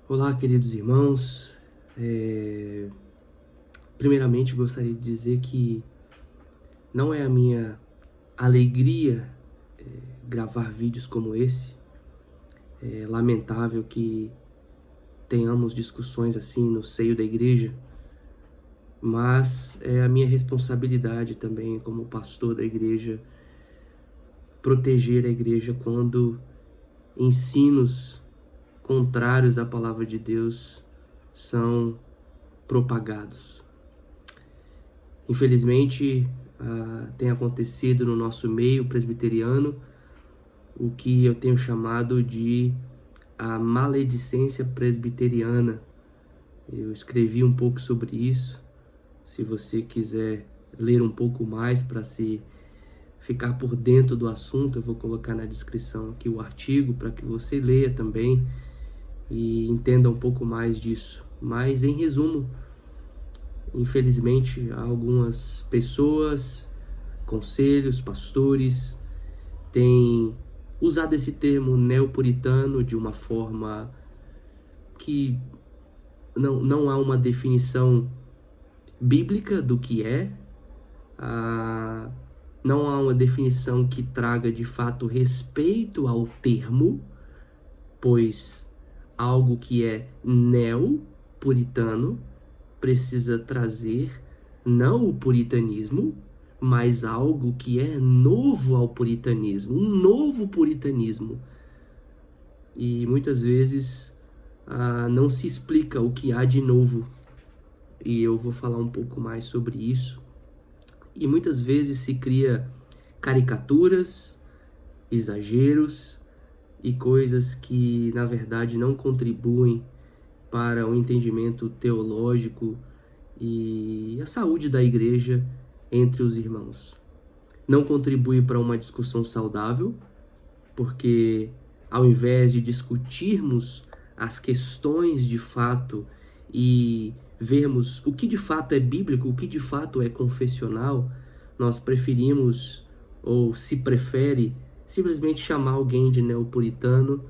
Olá, queridos irmãos. Primeiramente, gostaria de dizer que não é a minha alegria gravar vídeos como esse. É lamentável que tenhamos discussões assim no seio da igreja, mas é a minha responsabilidade também, como pastor da igreja, proteger a igreja quando ensinos contrários à palavra de Deus são propagados. Infelizmente, tem acontecido no nosso meio presbiteriano o que eu tenho chamado de a maledicência presbiteriana. Eu escrevi um pouco sobre isso. Se você quiser ler um pouco mais para se ficar por dentro do assunto, eu vou colocar na descrição aqui o artigo para que você leia também e entenda um pouco mais disso. Mas, em resumo, infelizmente, algumas pessoas, conselhos, pastores, têm usado esse termo neopuritano de uma forma que não há uma definição bíblica do que é, não há uma definição que traga de fato respeito ao termo, pois algo que é neopuritano precisa trazer não o puritanismo, mas algo que é novo ao puritanismo, um novo puritanismo. E muitas vezes não se explica o que há de novo. E eu vou falar um pouco mais sobre isso. E muitas vezes se cria caricaturas, exageros e coisas que, na verdade, não contribuem para o entendimento teológico e a saúde da igreja entre os irmãos. Não contribui para uma discussão saudável, porque ao invés de discutirmos as questões de fato e vermos o que de fato é bíblico, o que de fato é confessional, nós preferimos, ou se prefere, simplesmente chamar alguém de neopuritano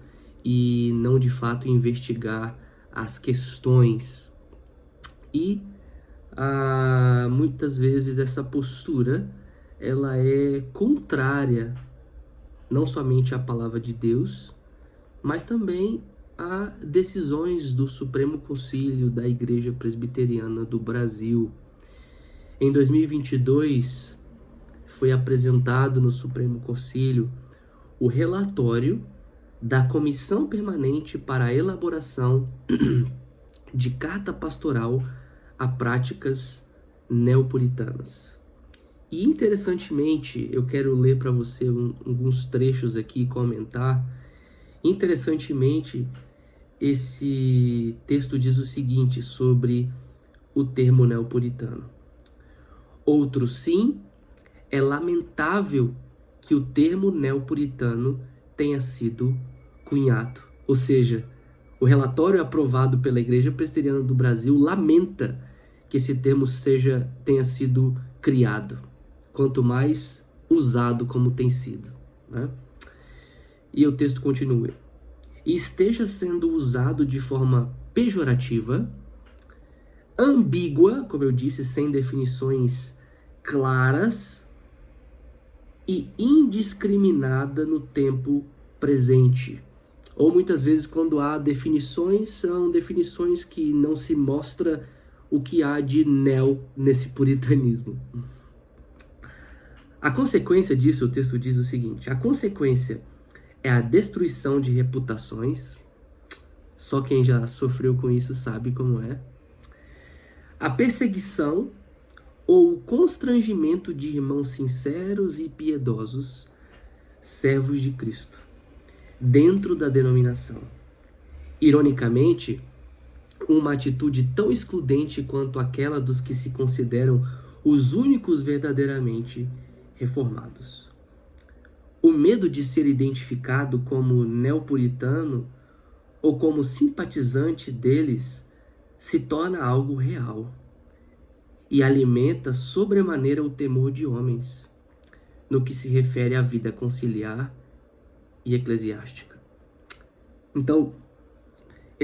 e não de fato investigar as questões. E muitas vezes essa postura ela é contrária não somente à palavra de Deus, mas também a decisões do Supremo Concílio da Igreja Presbiteriana do Brasil. Em 2022, foi apresentado no Supremo Concílio o relatório da Comissão Permanente para a Elaboração de Carta Pastoral a Práticas Neopuritanas. E, interessantemente, eu quero ler para você alguns trechos aqui e comentar. Interessantemente, esse texto diz o seguinte sobre o termo neopuritano. Outro sim, é lamentável que o termo neopuritano tenha sido cunhado. Ou seja, o relatório aprovado pela Igreja Presbiteriana do Brasil lamenta que esse termo tenha sido criado, quanto mais usado como tem sido, né? E o texto continua. E esteja sendo usado de forma pejorativa, ambígua, como eu disse, sem definições claras, e indiscriminada no tempo presente. Ou muitas vezes, quando há definições, são definições que não se mostra o que há de neo nesse puritanismo. A consequência disso, o texto diz o seguinte: a consequência é a destruição de reputações. Só quem já sofreu com isso sabe como é. A perseguição ou o constrangimento de irmãos sinceros e piedosos, servos de Cristo, dentro da denominação. Ironicamente, uma atitude tão excludente quanto aquela dos que se consideram os únicos verdadeiramente reformados. O medo de ser identificado como neopuritano ou como simpatizante deles se torna algo real e alimenta sobremaneira o temor de homens no que se refere à vida conciliar e eclesiástica. Então,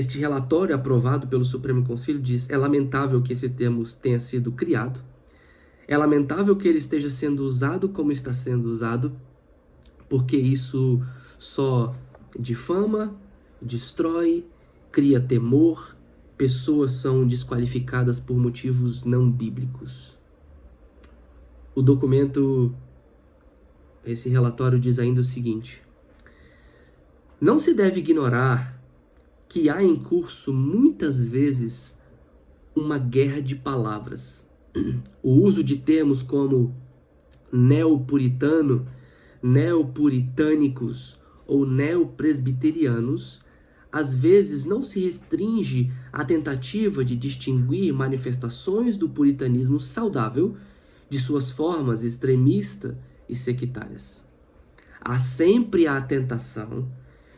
Este relatório aprovado pelo Supremo Conselho diz: é lamentável que esse termo tenha sido criado, é lamentável que ele esteja sendo usado como está sendo usado, porque isso só difama, destrói, cria temor, pessoas são desqualificadas por motivos não bíblicos. O documento, esse relatório diz ainda o seguinte: não se deve ignorar que há em curso muitas vezes uma guerra de palavras. O uso de termos como neopuritano, neopuritânicos ou neopresbiterianos às vezes não se restringe à tentativa de distinguir manifestações do puritanismo saudável de suas formas extremista e sectárias. Há sempre a tentação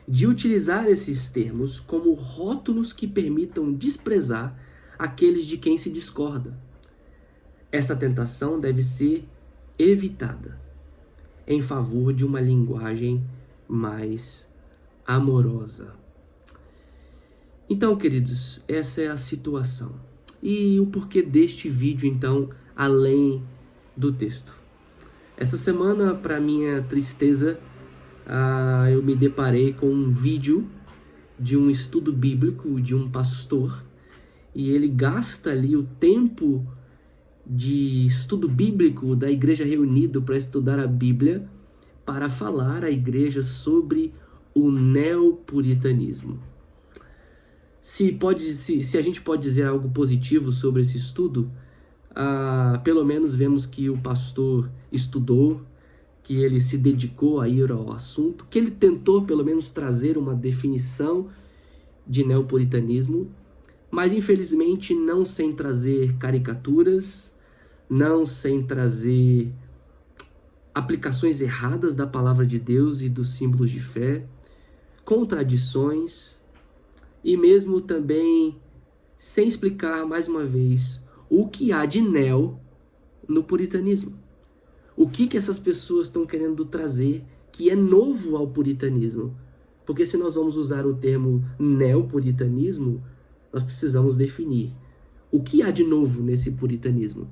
de utilizar esses termos como rótulos que permitam desprezar aqueles de quem se discorda. Esta tentação deve ser evitada em favor de uma linguagem mais amorosa. Então, queridos, essa é a situação. E o porquê deste vídeo, então, além do texto? Essa semana, para minha tristeza, eu me deparei com um vídeo de um estudo bíblico de um pastor, e ele gasta ali o tempo de estudo bíblico da igreja reunida para estudar a Bíblia, para falar à igreja sobre o neopuritanismo. Se a gente pode dizer algo positivo sobre esse estudo, pelo menos vemos que o pastor estudou, que ele se dedicou a ir ao assunto, que ele tentou pelo menos trazer uma definição de neopuritanismo, mas infelizmente não sem trazer caricaturas, não sem trazer aplicações erradas da palavra de Deus e dos símbolos de fé, contradições, e mesmo também sem explicar mais uma vez o que há de neo no puritanismo. O que essas pessoas estão querendo trazer que é novo ao puritanismo. Porque se nós vamos usar o termo neopuritanismo, nós precisamos definir o que há de novo nesse puritanismo.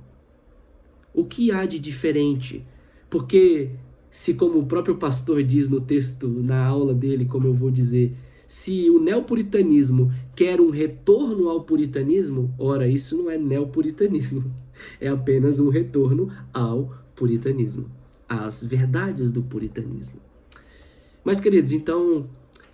O que há de diferente? Porque se, como o próprio pastor diz no texto, na aula dele, como eu vou dizer, se o neopuritanismo quer um retorno ao puritanismo, ora, isso não é neopuritanismo, é apenas um retorno ao puritanismo, às verdades do puritanismo. Mas, queridos, então,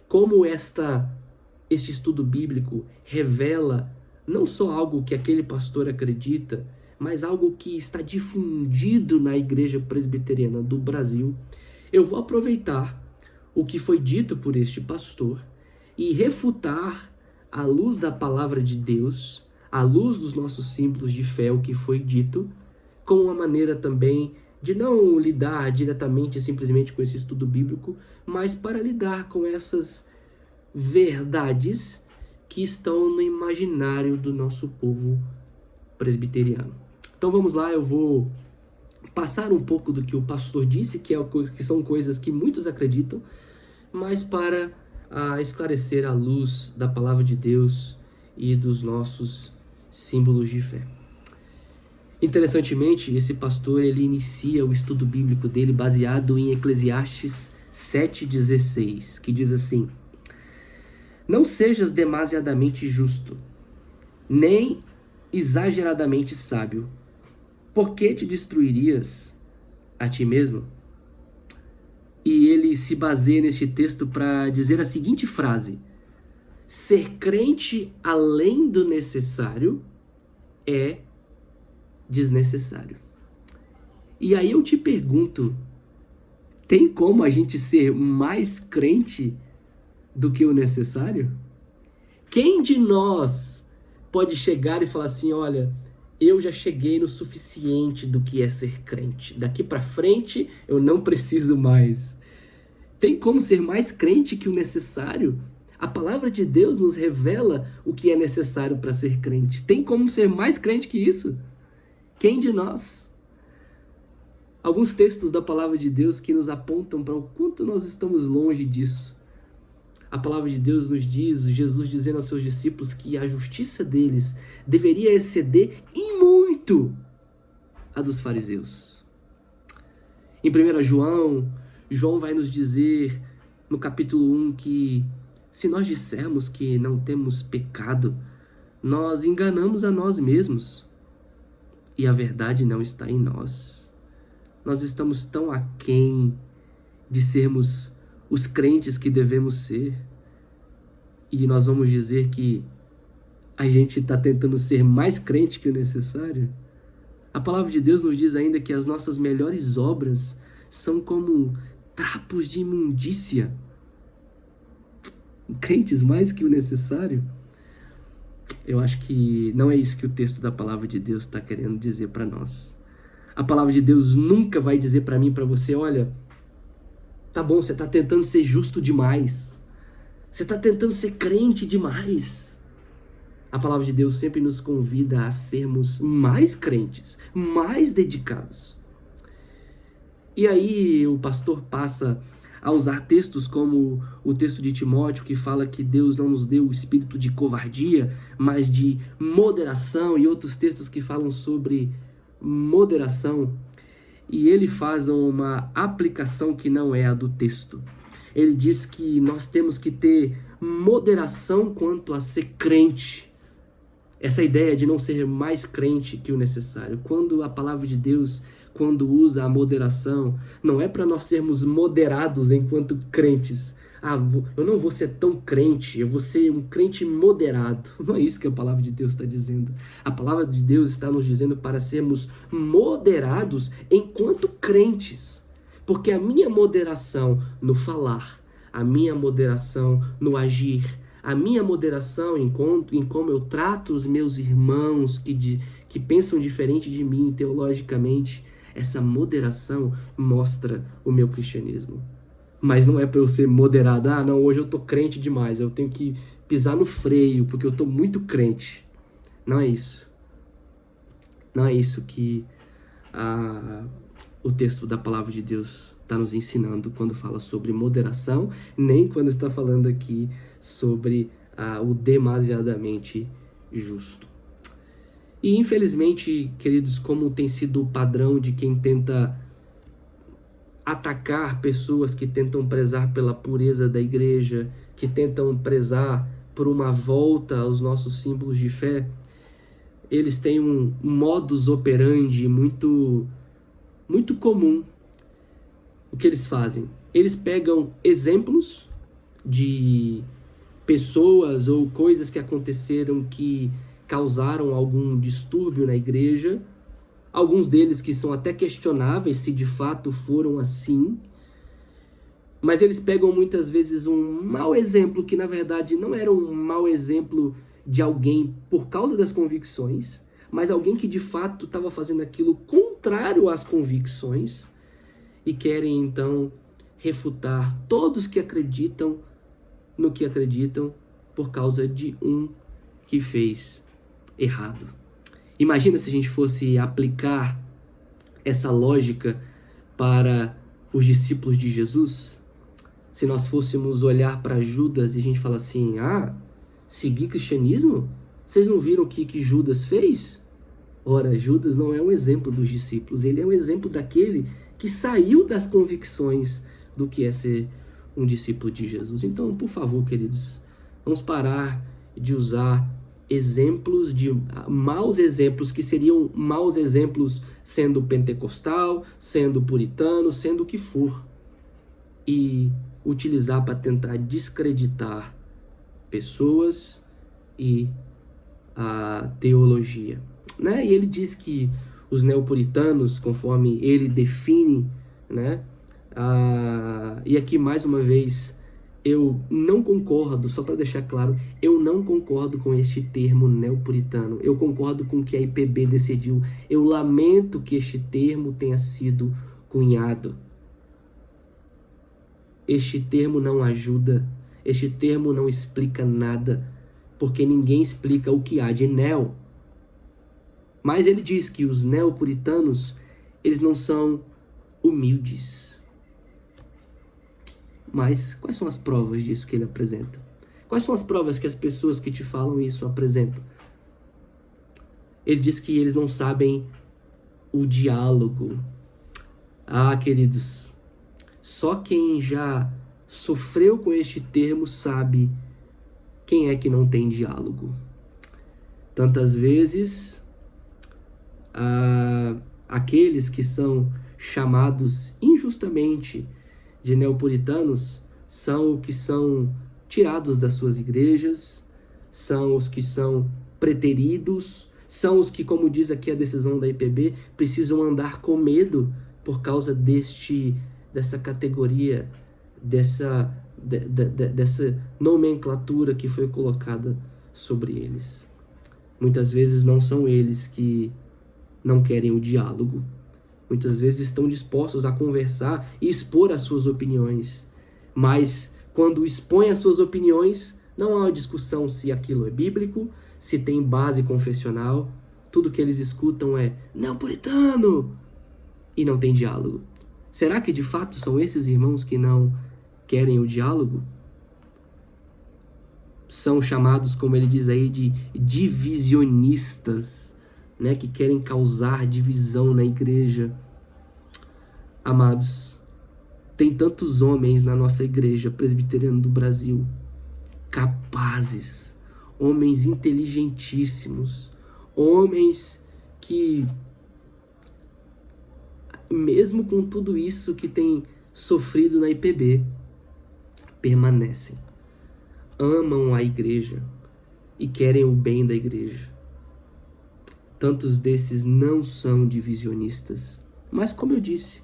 como este estudo bíblico revela não só algo que aquele pastor acredita, mas algo que está difundido na igreja presbiteriana do Brasil, eu vou aproveitar o que foi dito por este pastor e refutar, à luz da palavra de Deus, à luz dos nossos símbolos de fé, o que foi dito, com uma maneira também de não lidar diretamente simplesmente com esse estudo bíblico, mas para lidar com essas verdades que estão no imaginário do nosso povo presbiteriano. Então vamos lá, eu vou passar um pouco do que o pastor disse, que são coisas que muitos acreditam, mas para esclarecer a luz da palavra de Deus e dos nossos símbolos de fé. Interessantemente, esse pastor ele inicia o estudo bíblico dele baseado em Eclesiastes 7,16, que diz assim: não sejas demasiadamente justo, nem exageradamente sábio, porque te destruirias a ti mesmo? E ele se baseia neste texto para dizer a seguinte frase: ser crente além do necessário é desnecessário. E aí eu te pergunto, tem como a gente ser mais crente do que o necessário? Quem de nós pode chegar e falar assim, olha, eu já cheguei no suficiente do que é ser crente, daqui para frente eu não preciso mais? Tem como ser mais crente que o necessário? A palavra de Deus nos revela o que é necessário para ser crente. Tem como ser mais crente que isso? Quem de nós? Alguns textos da palavra de Deus que nos apontam para o quanto nós estamos longe disso. A palavra de Deus nos diz, Jesus dizendo aos seus discípulos que a justiça deles deveria exceder e muito a dos fariseus. Em 1 João, João vai nos dizer no capítulo 1 que se nós dissermos que não temos pecado, nós enganamos a nós mesmos e a verdade não está em nós. Nós estamos tão aquém de sermos os crentes que devemos ser. E nós vamos dizer que a gente está tentando ser mais crente que o necessário. A palavra de Deus nos diz ainda que as nossas melhores obras são como trapos de imundícia. Crentes mais que o necessário. Eu acho que não é isso que o texto da palavra de Deus está querendo dizer para nós. A palavra de Deus nunca vai dizer para mim e para você, olha, tá bom, você está tentando ser justo demais. Você está tentando ser crente demais. A palavra de Deus sempre nos convida a sermos mais crentes, mais dedicados. E aí o pastor passa a usar textos como o texto de Timóteo, que fala que Deus não nos deu o espírito de covardia, mas de moderação, e outros textos que falam sobre moderação. E ele faz uma aplicação que não é a do texto. Ele diz que nós temos que ter moderação quanto a ser crente. Essa ideia de não ser mais crente que o necessário. Quando a palavra de Deus, quando usa a moderação, não é para nós sermos moderados enquanto crentes. Eu não vou ser tão crente, eu vou ser um crente moderado. Não é isso que a palavra de Deus está dizendo. A palavra de Deus está nos dizendo para sermos moderados enquanto crentes. Porque a minha moderação no falar, a minha moderação no agir, a minha moderação em como eu trato os meus irmãos que pensam diferente de mim teologicamente, essa moderação mostra o meu cristianismo. Mas não é para eu ser moderado. Não, hoje eu tô crente demais, eu tenho que pisar no freio, porque eu tô muito crente. Não é isso. Não é isso que o texto da palavra de Deus está nos ensinando quando fala sobre moderação, nem quando está falando aqui sobre o demasiadamente justo. E infelizmente, queridos, como tem sido o padrão de quem tenta atacar pessoas que tentam prezar pela pureza da igreja, que tentam prezar por uma volta aos nossos símbolos de fé, eles têm um modus operandi muito comum. O que eles fazem? Eles pegam exemplos de pessoas ou coisas que aconteceram que causaram algum distúrbio na igreja, alguns deles que são até questionáveis se de fato foram assim, mas eles pegam muitas vezes um mau exemplo que na verdade não era um mau exemplo de alguém por causa das convicções, mas alguém que de fato estava fazendo aquilo contrário às convicções e querem então refutar todos que acreditam no que acreditam por causa de um que fez errado. Imagina se a gente fosse aplicar essa lógica para os discípulos de Jesus. Se nós fôssemos olhar para Judas e a gente falar assim, seguir cristianismo? Vocês não viram o que Judas fez? Ora, Judas não é um exemplo dos discípulos, ele é um exemplo daquele que saiu das convicções do que é ser um discípulo de Jesus. Então, por favor, queridos, vamos parar de usar exemplos de maus exemplos, que seriam maus exemplos sendo pentecostal, sendo puritano, sendo o que for, e utilizar para tentar descreditar pessoas e a teologia, né? E ele diz que os neopuritanos, conforme ele define, né? E aqui mais uma vez eu não concordo, só para deixar claro, eu não concordo com este termo neopuritano. Eu concordo com o que a IPB decidiu. Eu lamento que este termo tenha sido cunhado. Este termo não ajuda, este termo não explica nada, porque ninguém explica o que há de neo. Mas ele diz que os neopuritanos, eles não são humildes. Mas quais são as provas disso que ele apresenta? Quais são as provas que as pessoas que te falam isso apresentam? Ele diz que eles não sabem o diálogo. Ah, queridos, só quem já sofreu com este termo sabe quem é que não tem diálogo. Tantas vezes, aqueles que são chamados injustamente de neopuritanos são os que são tirados das suas igrejas, são os que são preteridos, são os que, como diz aqui a decisão da IPB, precisam andar com medo por causa dessa categoria, dessa nomenclatura que foi colocada sobre eles. Muitas vezes não são eles que não querem o diálogo. Muitas vezes estão dispostos a conversar e expor as suas opiniões. Mas quando expõem as suas opiniões, não há uma discussão se aquilo é bíblico, se tem base confessional. Tudo que eles escutam é neopuritano! E não tem diálogo. Será que de fato são esses irmãos que não querem o diálogo? São chamados, como ele diz aí, de divisionistas, né, que querem causar divisão na igreja. Amados, tem tantos homens na nossa igreja presbiteriana do Brasil, capazes, homens inteligentíssimos, homens que, mesmo com tudo isso que tem sofrido na IPB, permanecem, amam a igreja e querem o bem da igreja. Tantos desses não são divisionistas. Mas, como eu disse,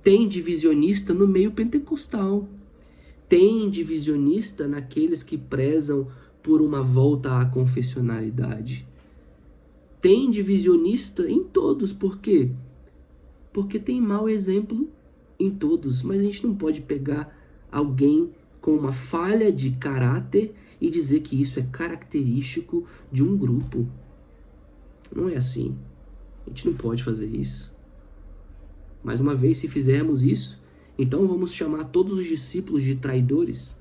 tem divisionista no meio pentecostal. Tem divisionista naqueles que prezam por uma volta à confessionalidade. Tem divisionista em todos. Por quê? Porque tem mau exemplo em todos. Mas a gente não pode pegar alguém com uma falha de caráter e dizer que isso é característico de um grupo. Não é assim. A gente não pode fazer isso. Mais uma vez, se fizermos isso, então vamos chamar todos os discípulos de traidores.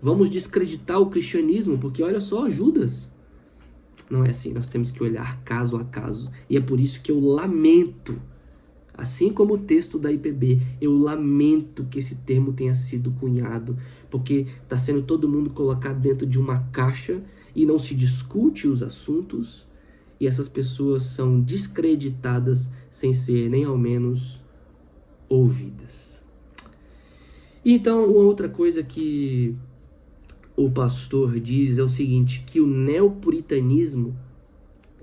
Vamos descreditar o cristianismo, porque olha só, Judas. Não é assim, nós temos que olhar caso a caso. E é por isso que eu lamento, assim como o texto da IPB, eu lamento que esse termo tenha sido cunhado, porque está sendo todo mundo colocado dentro de uma caixa e não se discute os assuntos, e essas pessoas são descreditadas sem ser nem ao menos ouvidas. Então, uma outra coisa que o pastor diz é o seguinte, que o neopuritanismo,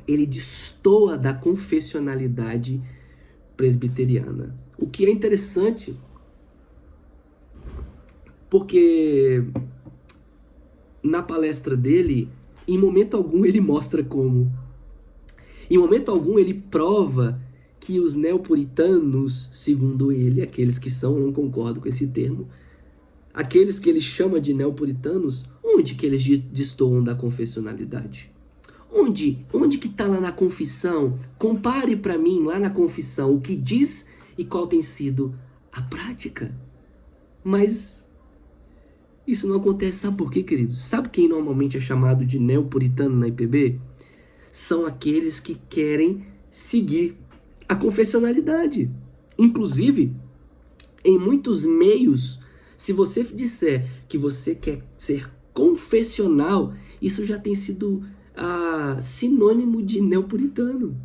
ele destoa da confessionalidade presbiteriana. O que é interessante, porque na palestra dele, em momento algum ele mostra como. Em momento algum ele prova que os neopuritanos, segundo ele, aqueles que são, não concordo com esse termo, aqueles que ele chama de neopuritanos, onde que eles destoam da confessionalidade? Onde que está lá na confissão? Compare para mim lá na confissão o que diz e qual tem sido a prática. Mas isso não acontece, sabe por quê, queridos? Sabe quem normalmente é chamado de neopuritano na IPB? São aqueles que querem seguir a confessionalidade. Inclusive, em muitos meios, se você disser que você quer ser confessional, isso já tem sido sinônimo de neopuritano.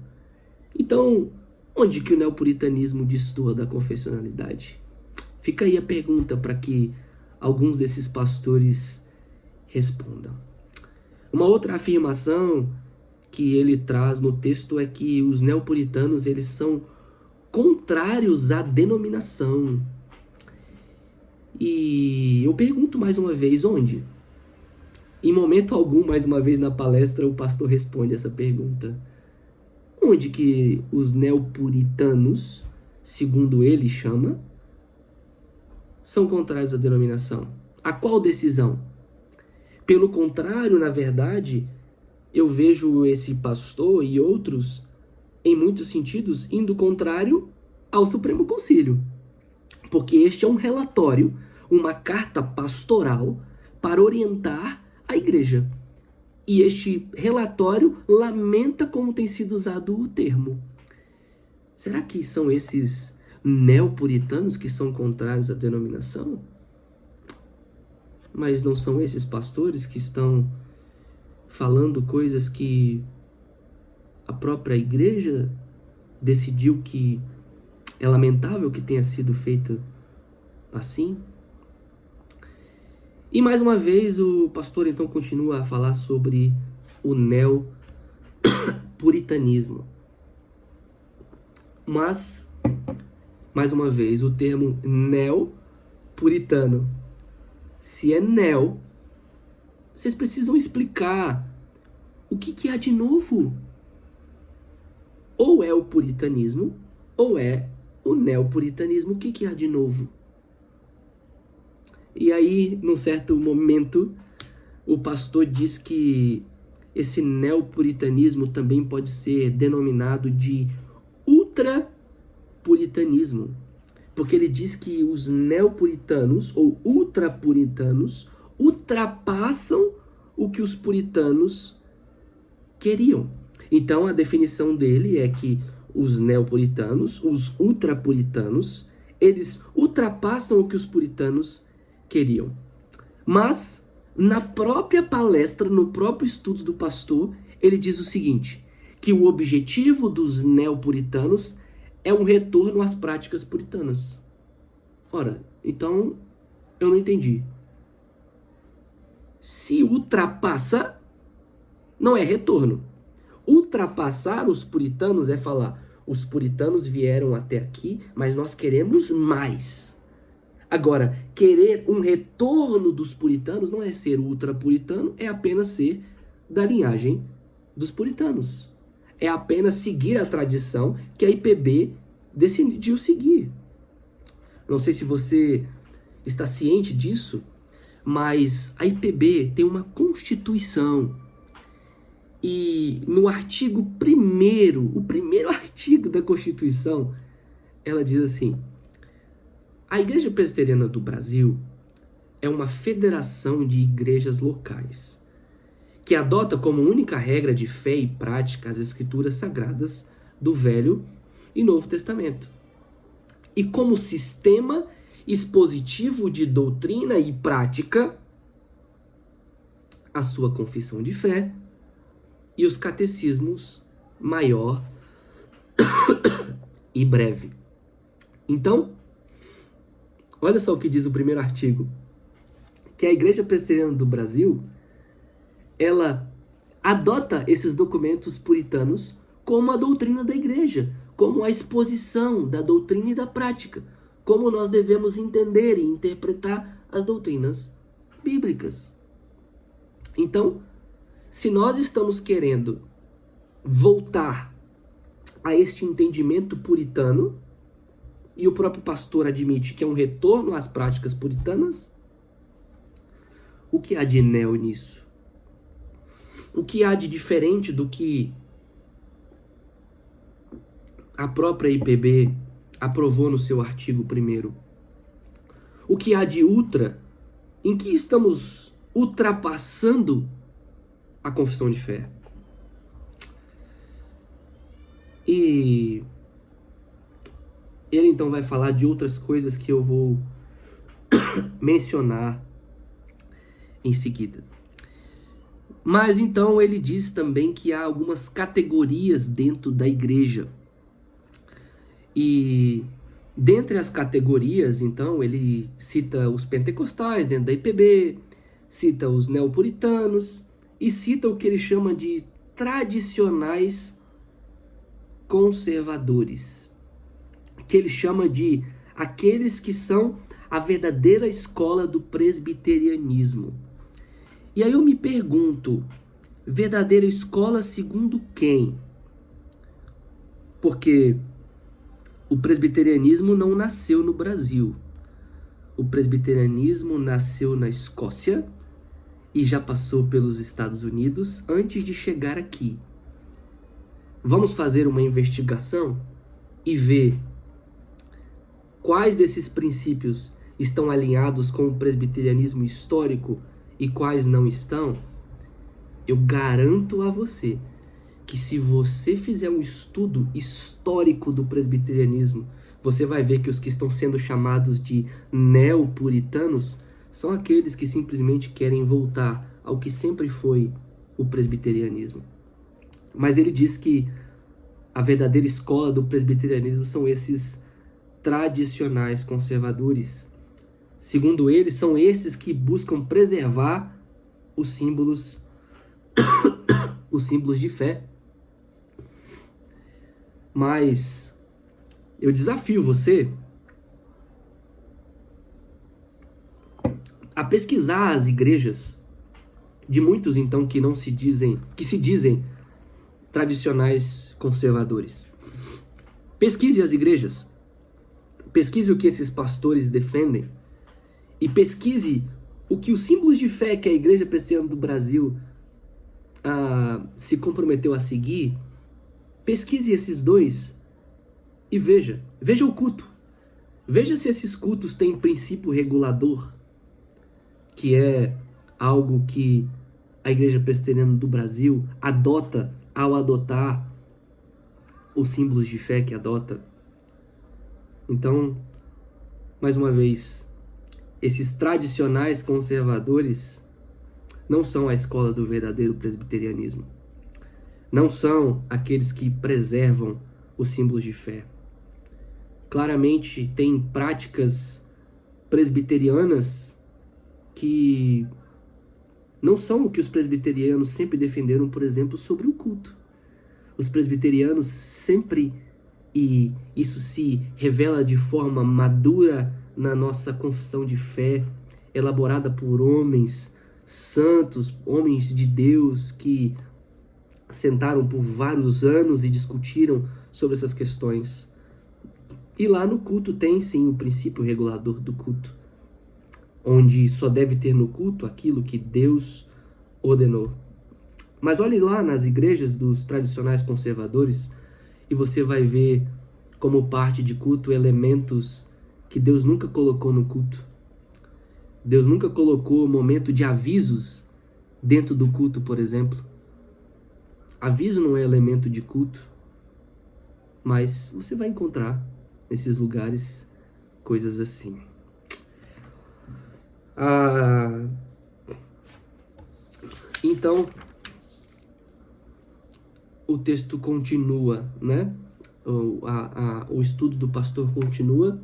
Então, onde que o neopuritanismo destoa da confessionalidade? Fica aí a pergunta para que alguns desses pastores respondam. Uma outra afirmação que ele traz no texto é que os neopuritanos, eles são contrários à denominação. E eu pergunto mais uma vez, onde? Em momento algum, mais uma vez na palestra, o pastor responde essa pergunta. Onde que os neopuritanos, segundo ele chama, são contrários à denominação? A qual decisão? Pelo contrário, na verdade, eu vejo esse pastor e outros, em muitos sentidos, indo contrário ao Supremo Concílio. Porque este é um relatório uma carta pastoral para orientar a igreja. E este relatório lamenta como tem sido usado o termo. Será que são esses neopuritanos que são contrários à denominação? Mas não são esses pastores que estão falando coisas que a própria igreja decidiu que é lamentável que tenha sido feito assim? E mais uma vez o pastor então continua a falar sobre o neopuritanismo. Mas, mais uma vez, o termo neopuritano. Se é neo, vocês precisam explicar o que há de novo. Ou é o puritanismo, ou é o neopuritanismo. O que há de novo? E aí, num certo momento, o pastor diz que esse neopuritanismo também pode ser denominado de ultrapuritanismo. Porque ele diz que os neopuritanos ou ultrapuritanos ultrapassam o que os puritanos queriam. Então, a definição dele é que os neopuritanos, os ultrapuritanos, eles ultrapassam o que os puritanos queriam. Mas, na própria palestra, no próprio estudo do pastor, ele diz o seguinte, que o objetivo dos neopuritanos é um retorno às práticas puritanas. Ora, então, eu não entendi. Se ultrapassa, não é retorno. Ultrapassar os puritanos é falar, os puritanos vieram até aqui, mas nós queremos mais. Agora, querer um retorno dos puritanos não é ser ultrapuritano, é apenas ser da linhagem dos puritanos. É apenas seguir a tradição que a IPB decidiu seguir. Não sei se você está ciente disso, mas a IPB tem uma constituição. E no artigo 1º, o primeiro artigo da Constituição, ela diz assim: a Igreja Presbiteriana do Brasil é uma federação de igrejas locais, que adota como única regra de fé e prática as escrituras sagradas do Velho e Novo Testamento, e como sistema expositivo de doutrina e prática, a sua confissão de fé e os catecismos maior e breve. Então, olha só o que diz o primeiro artigo, que a Igreja Presbiteriana do Brasil, ela adota esses documentos puritanos como a doutrina da igreja, como a exposição da doutrina e da prática, como nós devemos entender e interpretar as doutrinas bíblicas. Então, se nós estamos querendo voltar a este entendimento puritano, e o próprio pastor admite que é um retorno às práticas puritanas, o que há de neo nisso? O que há de diferente do que a própria IPB aprovou no seu artigo 1º? O que há de ultra? Em que estamos ultrapassando a confissão de fé? E ele então vai falar de outras coisas que eu vou mencionar em seguida. Mas então ele diz também que há algumas categorias dentro da igreja. E dentre as categorias, então, ele cita os pentecostais dentro da IPB, cita os neopuritanos e cita o que ele chama de tradicionais conservadores, que ele chama de aqueles que são a verdadeira escola do presbiterianismo. E aí eu me pergunto, verdadeira escola segundo quem? Porque o presbiterianismo não nasceu no Brasil. O presbiterianismo nasceu na Escócia e já passou pelos Estados Unidos antes de chegar aqui. Vamos fazer uma investigação e ver quais desses princípios estão alinhados com o presbiterianismo histórico e quais não estão, eu garanto a você que se você fizer um estudo histórico do presbiterianismo, você vai ver que os que estão sendo chamados de neopuritanos são aqueles que simplesmente querem voltar ao que sempre foi o presbiterianismo. Mas ele diz que a verdadeira escola do presbiterianismo são esses tradicionais conservadores. Segundo ele, são esses que buscam preservar os símbolos de fé. Mas eu desafio você a pesquisar as igrejas de muitos então que se dizem tradicionais conservadores. Pesquise as igrejas. Pesquise o que esses pastores defendem e pesquise o que os símbolos de fé que a Igreja Presbiteriana do Brasil se comprometeu a seguir. Pesquise esses dois e veja o culto. Veja se esses cultos têm princípio regulador, que é algo que a Igreja Presbiteriana do Brasil adota ao adotar os símbolos de fé que adota. Então, mais uma vez, esses tradicionais conservadores não são a escola do verdadeiro presbiterianismo. Não são aqueles que preservam os símbolos de fé. Claramente tem práticas presbiterianas que não são o que os presbiterianos sempre defenderam, por exemplo, sobre o culto. Os presbiterianos sempre, e isso se revela de forma madura na nossa confissão de fé, elaborada por homens santos, homens de Deus que sentaram por vários anos e discutiram sobre essas questões. E lá no culto tem sim o princípio regulador do culto, onde só deve ter no culto aquilo que Deus ordenou. Mas olhe lá nas igrejas dos tradicionais conservadores e você vai ver como parte de culto elementos que Deus nunca colocou no culto. Deus nunca colocou momento de avisos dentro do culto, por exemplo. Aviso não é elemento de culto, mas você vai encontrar nesses lugares coisas assim. Então, o texto continua, né? O estudo do pastor continua.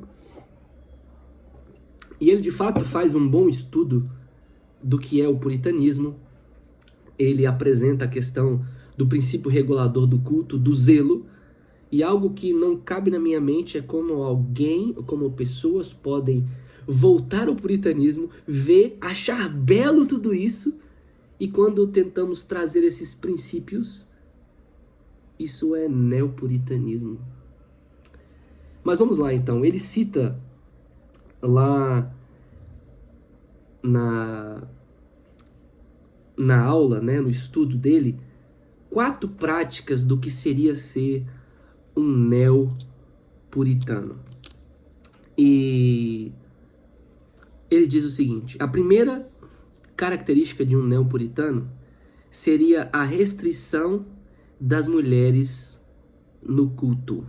E ele, de fato, faz um bom estudo do que é o puritanismo. Ele apresenta a questão do princípio regulador do culto, do zelo. E algo que não cabe na minha mente é como pessoas podem voltar ao puritanismo, ver, achar belo tudo isso, e quando tentamos trazer esses princípios, isso é neopuritanismo. Mas vamos lá então, ele cita lá na aula, né, no estudo dele, 4 práticas do que seria ser um neopuritano. E ele diz o seguinte: a primeira característica de um neopuritano seria a restrição das mulheres no culto.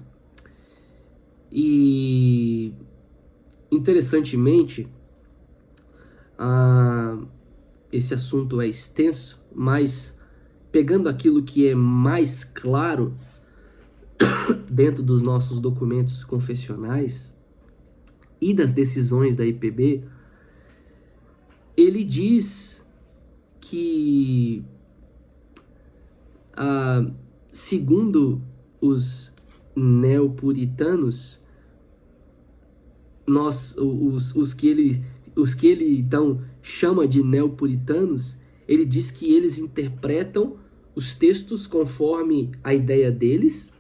E interessantemente, esse assunto é extenso, mas pegando aquilo que é mais claro dentro dos nossos documentos confessionais e das decisões da IPB, ele diz que, segundo os neopuritanos, os que ele então chama de neopuritanos, ele diz que eles interpretam os textos conforme a ideia deles,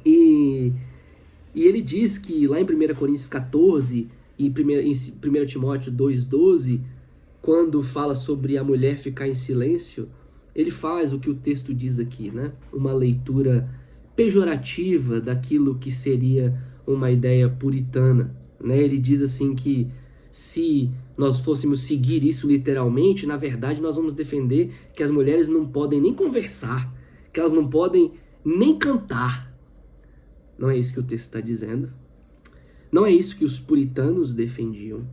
e ele diz que lá em 1 Coríntios 14 e em 1 Timóteo 2,12, quando fala sobre a mulher ficar em silêncio, ele faz o que o texto diz aqui, né? Uma leitura pejorativa daquilo que seria uma ideia puritana, né? Ele diz assim que se nós fôssemos seguir isso literalmente, na verdade nós vamos defender que as mulheres não podem nem conversar, que elas não podem nem cantar. Não é isso que o texto está dizendo. Não é isso que os puritanos defendiam.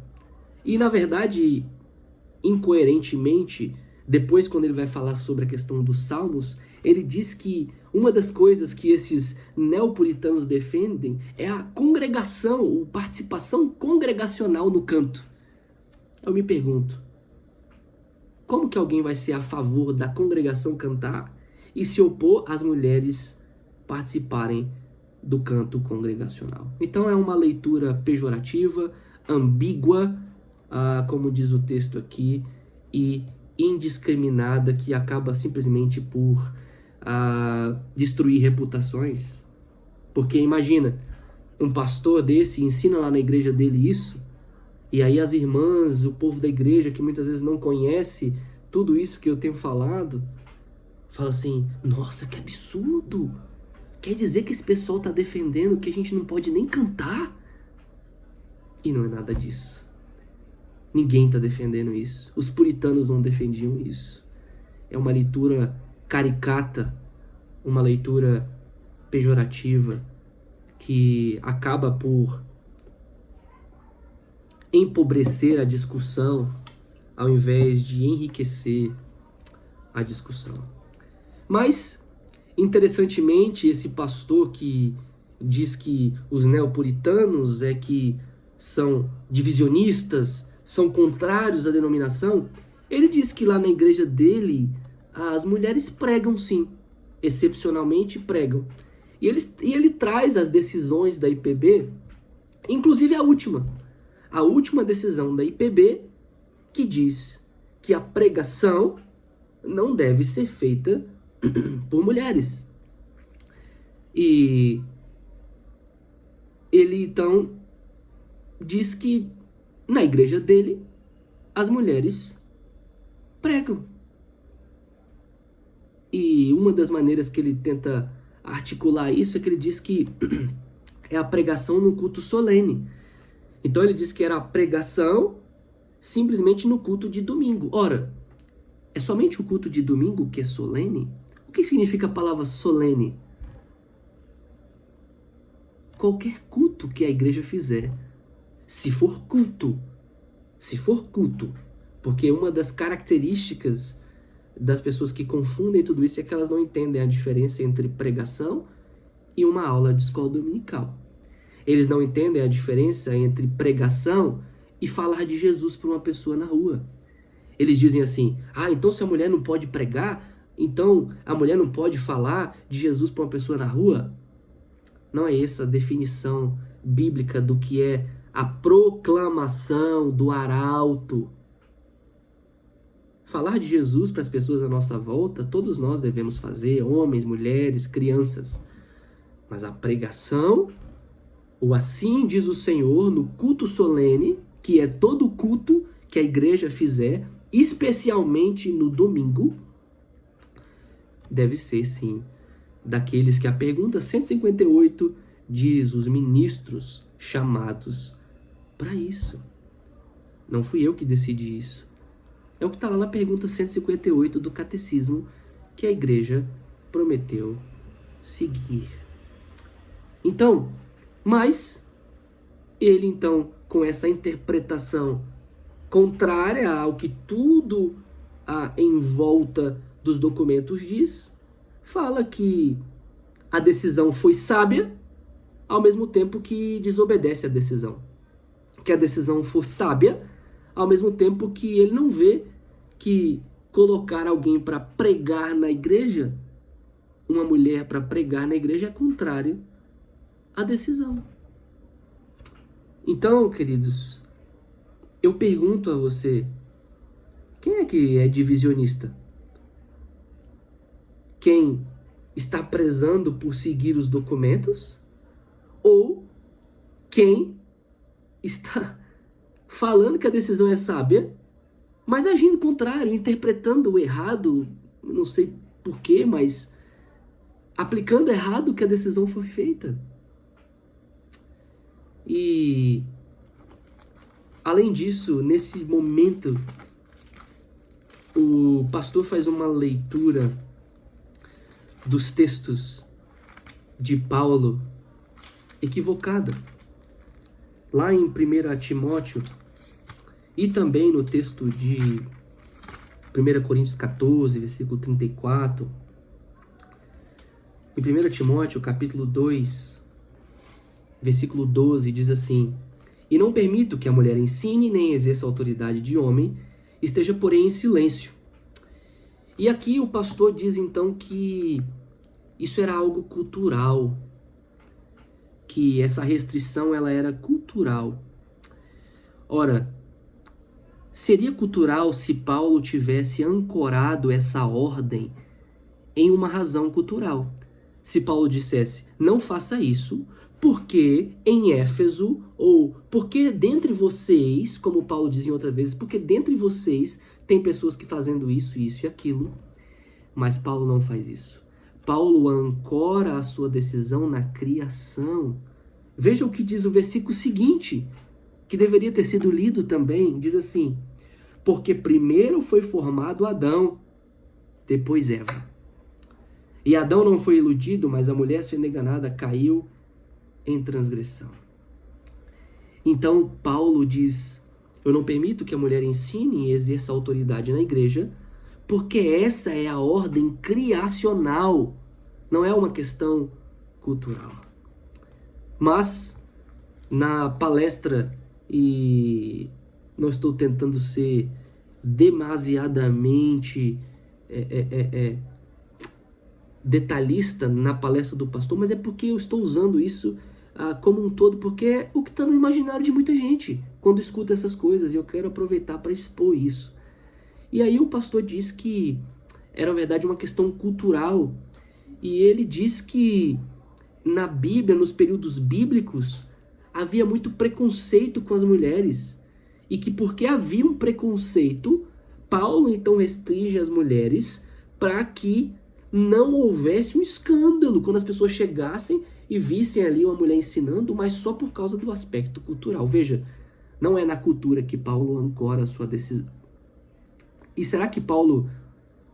E, na verdade, incoerentemente, depois, quando ele vai falar sobre a questão dos salmos, ele diz que uma das coisas que esses neopuritanos defendem é a congregação, a participação congregacional no canto. Eu me pergunto, como que alguém vai ser a favor da congregação cantar e se opor às mulheres participarem do canto congregacional? Então é uma leitura pejorativa, ambígua, como diz o texto aqui, e indiscriminada, que acaba simplesmente por destruir reputações. Porque imagina, um pastor desse ensina lá na igreja dele isso, e aí as irmãs, o povo da igreja, que muitas vezes não conhece tudo isso que eu tenho falado, fala assim, nossa, que absurdo! Quer dizer que esse pessoal está defendendo que a gente não pode nem cantar? E não é nada disso. Ninguém está defendendo isso. Os puritanos não defendiam isso. É uma leitura caricata, uma leitura pejorativa, que acaba por empobrecer a discussão, ao invés de enriquecer a discussão. Mas, interessantemente, esse pastor que diz que os neopuritanos que são divisionistas, são contrários à denominação, ele diz que lá na igreja dele as mulheres pregam sim, excepcionalmente pregam. E ele traz as decisões da IPB, inclusive a última decisão da IPB, que diz que a pregação não deve ser feita por mulheres. E ele então diz que na igreja dele as mulheres pregam. E uma das maneiras que ele tenta articular isso é que ele diz que é a pregação no culto solene. Então ele diz que era a pregação simplesmente no culto de domingo. Ora, é somente o culto de domingo que é solene? O que significa a palavra solene? Qualquer culto que a igreja fizer, se for culto, porque uma das características das pessoas que confundem tudo isso é que elas não entendem a diferença entre pregação e uma aula de escola dominical. Eles não entendem a diferença entre pregação e falar de Jesus para uma pessoa na rua. Eles dizem assim, então se a mulher não pode pregar, então a mulher não pode falar de Jesus para uma pessoa na rua? Não é essa a definição bíblica do que é a proclamação do arauto. Falar de Jesus para as pessoas à nossa volta, todos nós devemos fazer, homens, mulheres, crianças. Mas a pregação, o assim diz o Senhor, no culto solene, que é todo culto que a igreja fizer, especialmente no domingo, deve ser, sim, daqueles que a pergunta 158 diz, os ministros chamados para isso. Não fui eu que decidi isso. É o que está lá na pergunta 158 do Catecismo, que a igreja prometeu seguir. Então, mas ele então, com essa interpretação contrária ao que tudo em volta dos documentos diz, fala que a decisão foi sábia, ao mesmo tempo que desobedece a decisão. Que a decisão for sábia, ao mesmo tempo que ele não vê que colocar alguém para pregar na igreja, uma mulher para pregar na igreja, é contrário à decisão. Então, queridos, eu pergunto a você, quem é que é divisionista? Quem está prezando por seguir os documentos? Ou quem está falando que a decisão é sábia, mas agindo contrário, interpretando o errado, não sei porquê, mas aplicando errado que a decisão foi feita. E Além disso, nesse momento, o pastor faz uma leitura dos textos de Paulo equivocada. Lá em 1 Timóteo e também no texto de 1 Coríntios 14, versículo 34, em 1 Timóteo, capítulo 2, versículo 12, diz assim: E não permito que a mulher ensine nem exerça autoridade de homem, esteja, porém, em silêncio. E aqui o pastor diz, então, que isso era algo cultural, que essa restrição ela era cultural. Ora, seria cultural se Paulo tivesse ancorado essa ordem em uma razão cultural. Se Paulo dissesse, não faça isso, porque em Éfeso, ou porque dentre vocês, como Paulo dizia outra vez, porque dentre vocês tem pessoas que fazendo isso, isso e aquilo. Mas Paulo não faz isso. Paulo ancora a sua decisão na criação. Veja o que diz o versículo seguinte, que deveria ter sido lido também. Diz assim: porque primeiro foi formado Adão, depois Eva. E Adão não foi iludido, mas a mulher, sendo enganada, caiu em transgressão. Então Paulo diz: eu não permito que a mulher ensine e exerça autoridade na igreja, porque essa é a ordem criacional, não é uma questão cultural. Mas, na palestra, e não estou tentando ser demasiadamente detalhista na palestra do pastor, mas é porque eu estou usando isso como um todo, porque é o que está no imaginário de muita gente quando escuta essas coisas, e eu quero aproveitar para expor isso. E aí o pastor diz que era, na verdade, uma questão cultural, e ele diz que na Bíblia, nos períodos bíblicos, havia muito preconceito com as mulheres, e que porque havia um preconceito, Paulo então restringe as mulheres para que não houvesse um escândalo quando as pessoas chegassem e vissem ali uma mulher ensinando, mas só por causa do aspecto cultural. Veja, não é na cultura que Paulo ancora a sua decisão. E será que Paulo,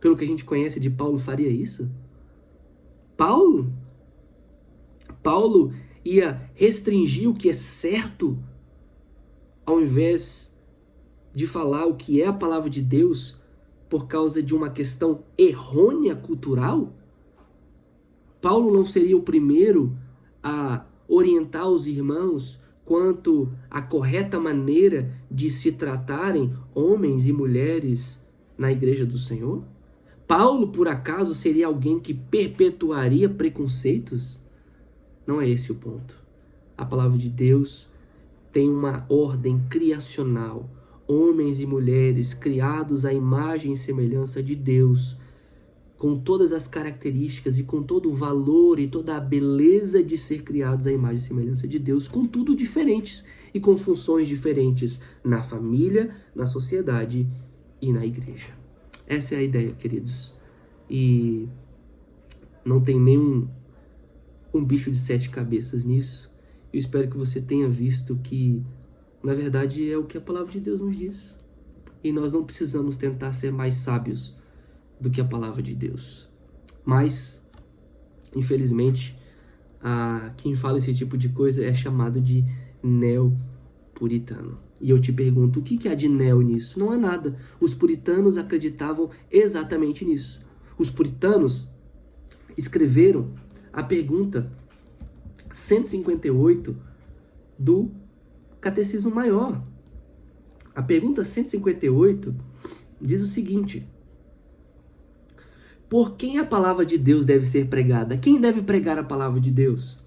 pelo que a gente conhece de Paulo, faria isso? Paulo ia restringir o que é certo, ao invés de falar o que é a palavra de Deus, por causa de uma questão errônea cultural? Paulo não seria o primeiro a orientar os irmãos quanto à correta maneira de se tratarem homens e mulheres na igreja do Senhor? Paulo, por acaso, seria alguém que perpetuaria preconceitos? Não é esse o ponto. A palavra de Deus tem uma ordem criacional. Homens e mulheres criados à imagem e semelhança de Deus, com todas as características e com todo o valor e toda a beleza de ser criados à imagem e semelhança de Deus, contudo diferentes e com funções diferentes na família, na sociedade e na igreja. Essa é a ideia, queridos. E não tem nenhum bicho de 7 cabeças nisso. Eu espero que você tenha visto que, na verdade, é o que a palavra de Deus nos diz. E nós não precisamos tentar ser mais sábios do que a palavra de Deus. Mas, infelizmente, quem fala esse tipo de coisa é chamado de neopuritano. E eu te pergunto, o que há de neo nisso? Não há nada. Os puritanos acreditavam exatamente nisso. Os puritanos escreveram a pergunta 158 do Catecismo Maior. A pergunta 158 diz o seguinte: por quem a palavra de Deus deve ser pregada? Quem deve pregar a palavra de Deus?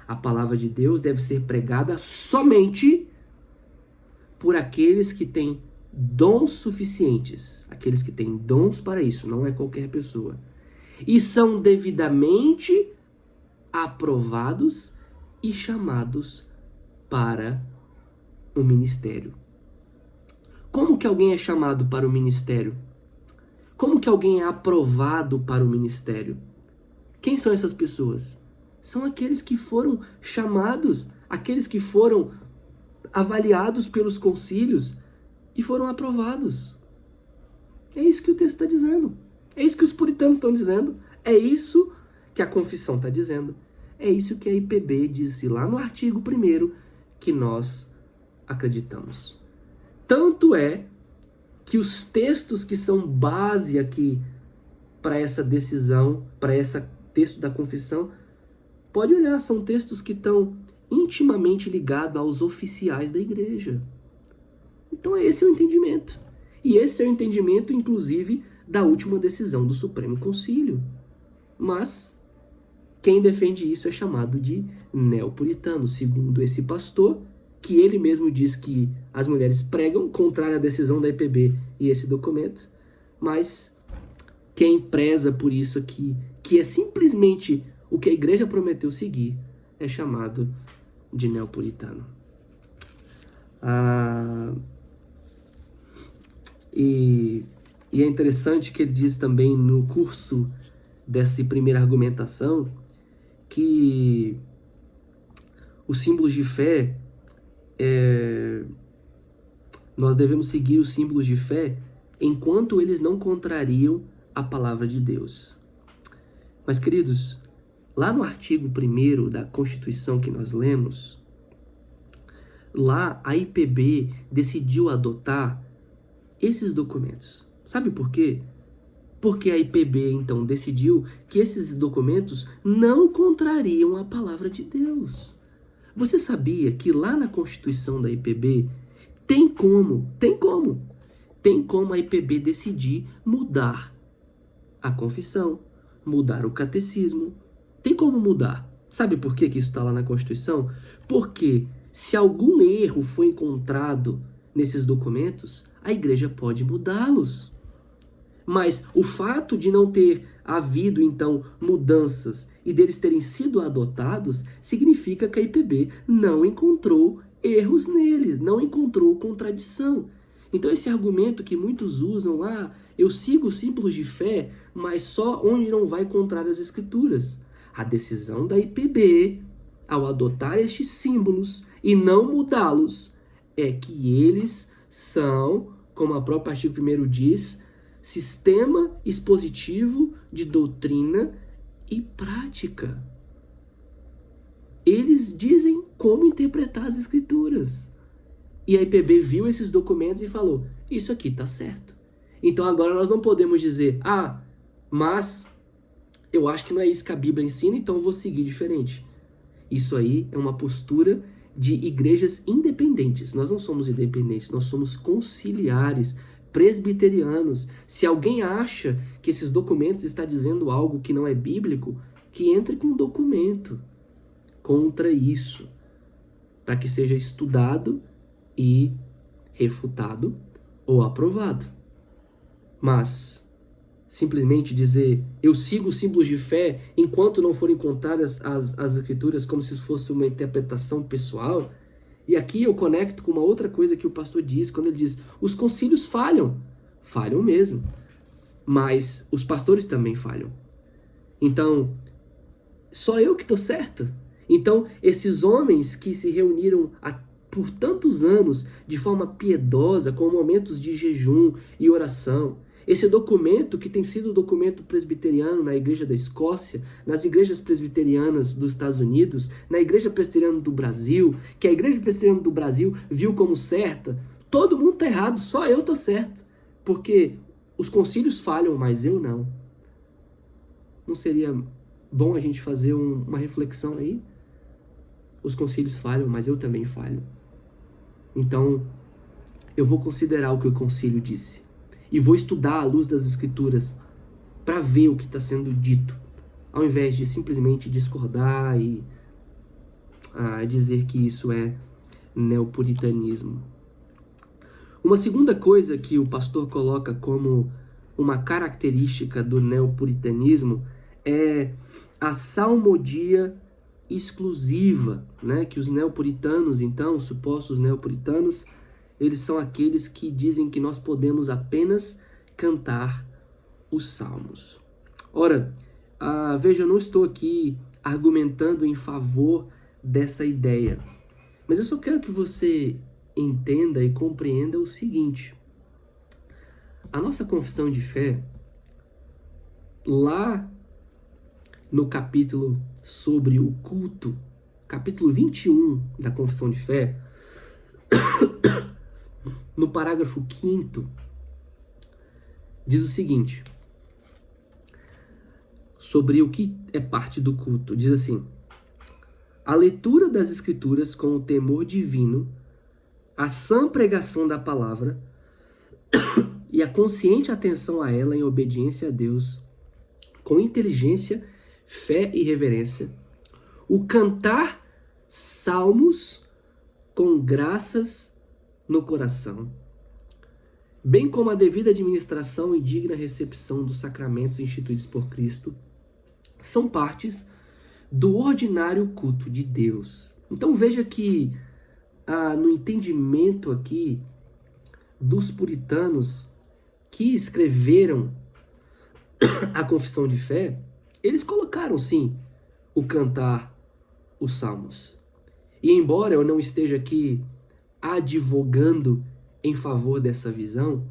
A palavra de Deus deve ser pregada somente por aqueles que têm dons suficientes. Aqueles que têm dons para isso, não é qualquer pessoa. E são devidamente aprovados e chamados para o ministério. Como que alguém é chamado para o ministério? Como que alguém é aprovado para o ministério? Quem são essas pessoas? São aqueles que foram chamados, aqueles que foram avaliados pelos concílios e foram aprovados. É isso que o texto está dizendo. É isso que os puritanos estão dizendo. É isso que a confissão está dizendo. É isso que a IPB disse lá no artigo 1º que nós acreditamos. Tanto é que os textos que são base aqui para essa decisão, para esse texto da confissão, pode olhar, são textos que estão intimamente ligados aos oficiais da igreja. Então esse é o entendimento. E esse é o entendimento, inclusive, da última decisão do Supremo Concílio. Mas quem defende isso é chamado de neopuritano, segundo esse pastor, que ele mesmo diz que as mulheres pregam, contrário à decisão da IPB e esse documento. Mas quem preza por isso aqui, que é simplesmente o que a igreja prometeu seguir, é chamado de neopuritano. E é interessante que ele diz também no curso dessa primeira argumentação que os símbolos de fé, nós devemos seguir os símbolos de fé enquanto eles não contrariam a palavra de Deus. Mas, queridos, lá no artigo 1º da Constituição que nós lemos, lá a IPB decidiu adotar esses documentos. Sabe por quê? Porque a IPB, então, decidiu que esses documentos não contrariam a palavra de Deus. Você sabia que lá na Constituição da IPB tem como a IPB decidir mudar a confissão, mudar o catecismo. Tem como mudar. Sabe por que isso está lá na Constituição? Porque se algum erro foi encontrado nesses documentos, a igreja pode mudá-los. Mas o fato de não ter havido, então, mudanças e deles terem sido adotados, significa que a IPB não encontrou erros neles, não encontrou contradição. Então esse argumento que muitos usam, eu sigo os símbolos de fé, mas só onde não vai contrário às escrituras. A decisão da IPB, ao adotar estes símbolos e não mudá-los, é que eles são, como a própria artigo 1º diz, sistema expositivo de doutrina e prática. Eles dizem como interpretar as escrituras. E a IPB viu esses documentos e falou, isso aqui está certo. Então agora nós não podemos dizer, mas eu acho que não é isso que a Bíblia ensina, então eu vou seguir diferente. Isso aí é uma postura de igrejas independentes. Nós não somos independentes, nós somos conciliares, presbiterianos. Se alguém acha que esses documentos estão dizendo algo que não é bíblico, que entre com um documento contra isso, para que seja estudado e refutado ou aprovado. Mas simplesmente dizer, eu sigo os símbolos de fé enquanto não forem encontradas as escrituras como se fosse uma interpretação pessoal. E aqui eu conecto com uma outra coisa que o pastor diz, quando ele diz, os concílios falham mesmo, mas os pastores também falham. Então, só eu que estou certo? Então, esses homens que se reuniram por tantos anos de forma piedosa, com momentos de jejum e oração, esse documento que tem sido o documento presbiteriano na Igreja da Escócia, nas igrejas presbiterianas dos Estados Unidos, na Igreja Presbiteriana do Brasil, que a Igreja Presbiteriana do Brasil viu como certa, todo mundo está errado, só eu estou certo. Porque os concílios falham, mas eu não. Não seria bom a gente fazer uma reflexão aí? Os concílios falham, mas eu também falho. Então, eu vou considerar o que o concílio disse. E vou estudar à luz das escrituras para ver o que está sendo dito, ao invés de simplesmente discordar e dizer que isso é neopuritanismo. Uma segunda coisa que o pastor coloca como uma característica do neopuritanismo é a salmodia exclusiva, né? Que os neopuritanos, então, os supostos neopuritanos, eles são aqueles que dizem que nós podemos apenas cantar os salmos. Ora, veja, eu não estou aqui argumentando em favor dessa ideia, Mas eu só quero que você entenda e compreenda o seguinte: a nossa confissão de fé, lá no capítulo sobre o culto, capítulo 21 da confissão de fé, no parágrafo 5º, diz o seguinte, sobre o que é parte do culto. Diz assim: a leitura das Escrituras com o temor divino, a sã pregação da palavra e a consciente atenção a ela em obediência a Deus, com inteligência, fé e reverência, o cantar salmos com graças no coração, bem como a devida administração e digna recepção dos sacramentos instituídos por Cristo, são partes do ordinário culto de Deus. Então veja que no entendimento aqui dos puritanos que escreveram a confissão de fé, eles colocaram sim o cantar os salmos. E embora eu não esteja aqui advogando em favor dessa visão,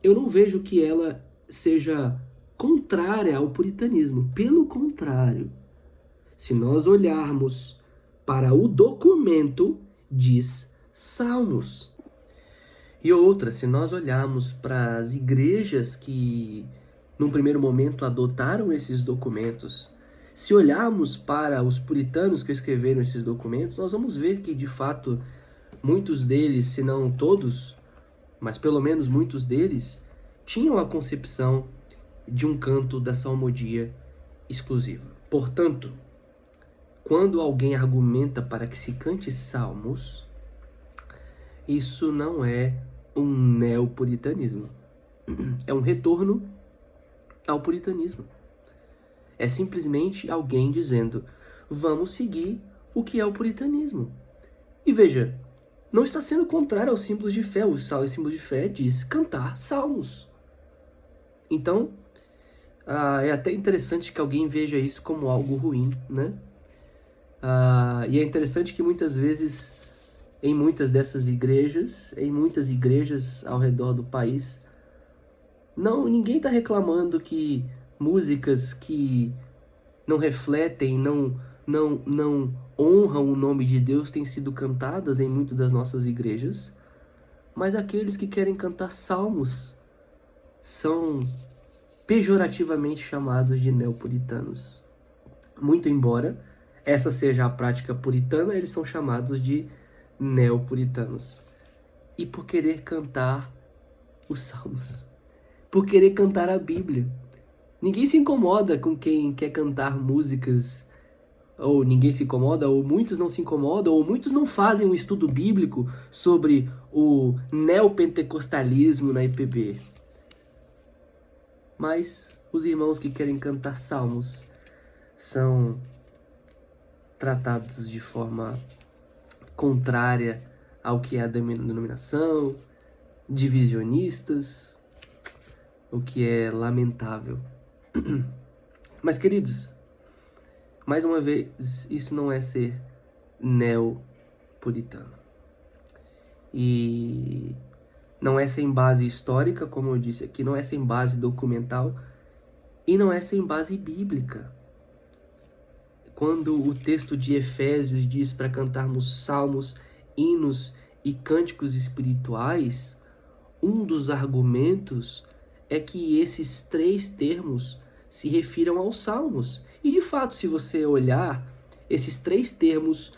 eu não vejo que ela seja contrária ao puritanismo. Pelo contrário, se nós olharmos para o documento, diz Salmos. E outra, se nós olharmos para as igrejas que, num primeiro momento, adotaram esses documentos, se olharmos para os puritanos que escreveram esses documentos, nós vamos ver que, de fato, muitos deles, se não todos, mas pelo menos muitos deles, tinham a concepção de um canto da salmodia exclusivo. Portanto, quando alguém argumenta para que se cante salmos, isso não é um neopuritanismo. É um retorno ao puritanismo. É simplesmente alguém dizendo: vamos seguir o que é o puritanismo. E veja, não está sendo contrário aos símbolos de fé. O símbolo de fé diz cantar salmos. Então, é até interessante que alguém veja isso como algo ruim, né? E é interessante que muitas vezes, em muitas dessas igrejas, em muitas igrejas ao redor do país, ninguém está reclamando que músicas que não refletem, não honram o nome de Deus têm sido cantadas em muitas das nossas igrejas, mas aqueles que querem cantar salmos são pejorativamente chamados de neopuritanos. Muito embora essa seja a prática puritana, eles são chamados de neopuritanos. E por querer cantar os salmos, por querer cantar a Bíblia. Ninguém se incomoda com quem quer cantar músicas, ou ninguém se incomoda, ou muitos não se incomodam, ou muitos não fazem um estudo bíblico sobre o neopentecostalismo na IPB. Mas os irmãos que querem cantar salmos são tratados de forma contrária ao que é a denominação, divisionistas, o que é lamentável. Mas, queridos, mais uma vez, isso não é ser neopuritano. E não é sem base histórica, como eu disse aqui, não é sem base documental e não é sem base bíblica. Quando o texto de Efésios diz para cantarmos salmos, hinos e cânticos espirituais, um dos argumentos é que esses três termos se refiram aos salmos. E de fato, se você olhar, esses três termos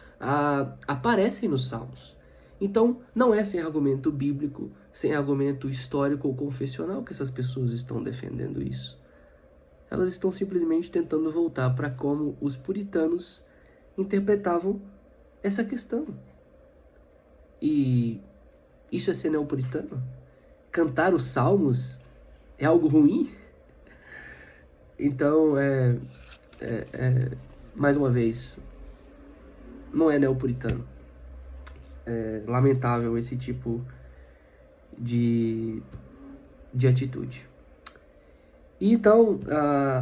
aparecem nos salmos. Então, não é sem argumento bíblico, sem argumento histórico ou confessional que essas pessoas estão defendendo isso. Elas estão simplesmente tentando voltar para como os puritanos interpretavam essa questão. E isso é ser neopuritano? Cantar os salmos é algo ruim? Então, mais uma vez, não é neopuritano. É lamentável esse tipo de atitude. E então,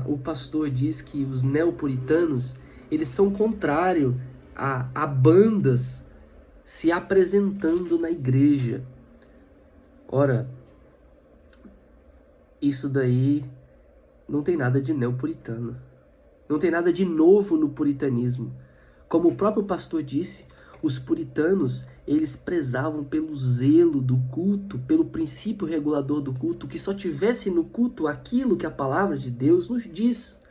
o pastor diz que os neopuritanos, eles são contrários a bandas se apresentando na igreja. Ora, isso daí não tem nada de neopuritano. Não tem nada de novo no puritanismo. Como o próprio pastor disse, os puritanos, eles prezavam pelo zelo do culto, pelo princípio regulador do culto, que só tivesse no culto aquilo que a palavra de Deus nos diz.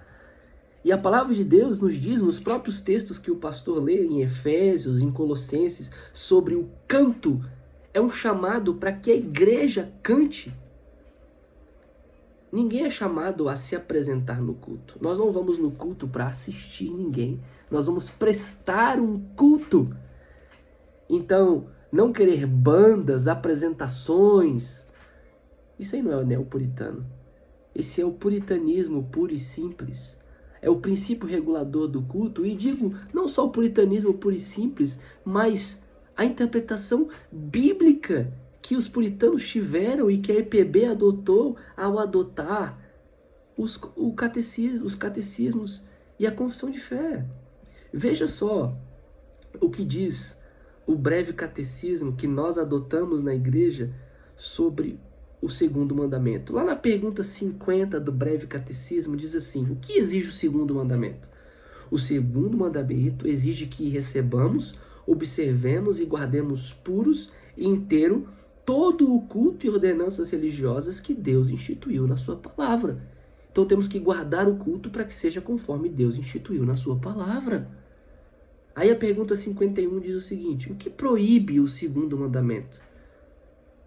E a palavra de Deus nos diz, nos próprios textos que o pastor lê em Efésios, em Colossenses, sobre o canto, é um chamado para que a igreja cante. Ninguém é chamado a se apresentar no culto. Nós não vamos no culto para assistir ninguém. Nós vamos prestar um culto. Então, não querer bandas, apresentações, isso aí não é o neopuritano. Esse é o puritanismo puro e simples. É o princípio regulador do culto. E digo, não só o puritanismo puro e simples, mas a interpretação bíblica que os puritanos tiveram e que a EPB adotou ao adotar os catecismos e a confissão de fé. Veja só o que diz o breve catecismo que nós adotamos na igreja sobre o segundo mandamento. Lá na pergunta 50 do breve catecismo diz assim: o que exige o segundo mandamento? O segundo mandamento exige que recebamos, observemos e guardemos puros e inteiro todo o culto e ordenanças religiosas que Deus instituiu na sua palavra. Então temos que guardar o culto para que seja conforme Deus instituiu na sua palavra. Aí a pergunta 51 diz o seguinte: o que proíbe o segundo mandamento?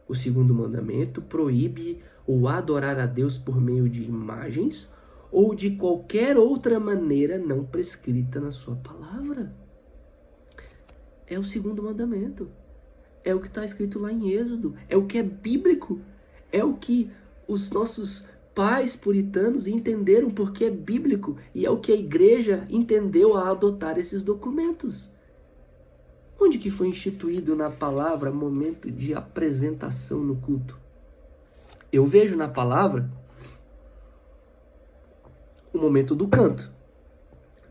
O segundo mandamento proíbe o adorar a Deus por meio de imagens ou de qualquer outra maneira não prescrita na sua palavra. É o segundo mandamento. É o que está escrito lá em Êxodo. É o que é bíblico. É o que os nossos pais puritanos entenderam porque é bíblico. E é o que a igreja entendeu a adotar esses documentos. Onde que foi instituído na palavra momento de apresentação no culto? Eu vejo na palavra o momento do canto.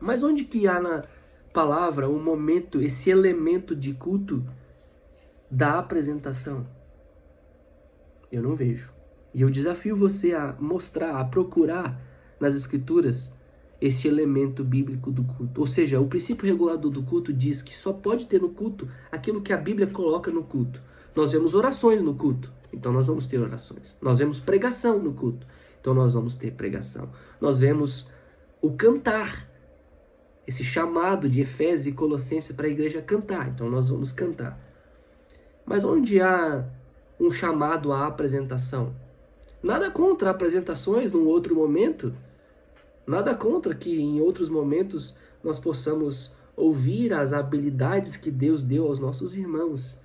Mas onde que há na palavra o momento, esse elemento de culto da apresentação? Eu não vejo. E eu desafio você a mostrar, a procurar nas escrituras esse elemento bíblico do culto. Ou seja, o princípio regulador do culto diz que só pode ter no culto aquilo que a Bíblia coloca no culto. Nós vemos orações no culto, então nós vamos ter orações. Nós vemos pregação no culto, então nós vamos ter pregação. Nós vemos o cantar, esse chamado de Efésios e Colossenses para a igreja cantar, então nós vamos cantar. Mas onde há um chamado à apresentação? Nada contra apresentações num outro momento. Nada contra que em outros momentos nós possamos ouvir as habilidades que Deus deu aos nossos irmãos.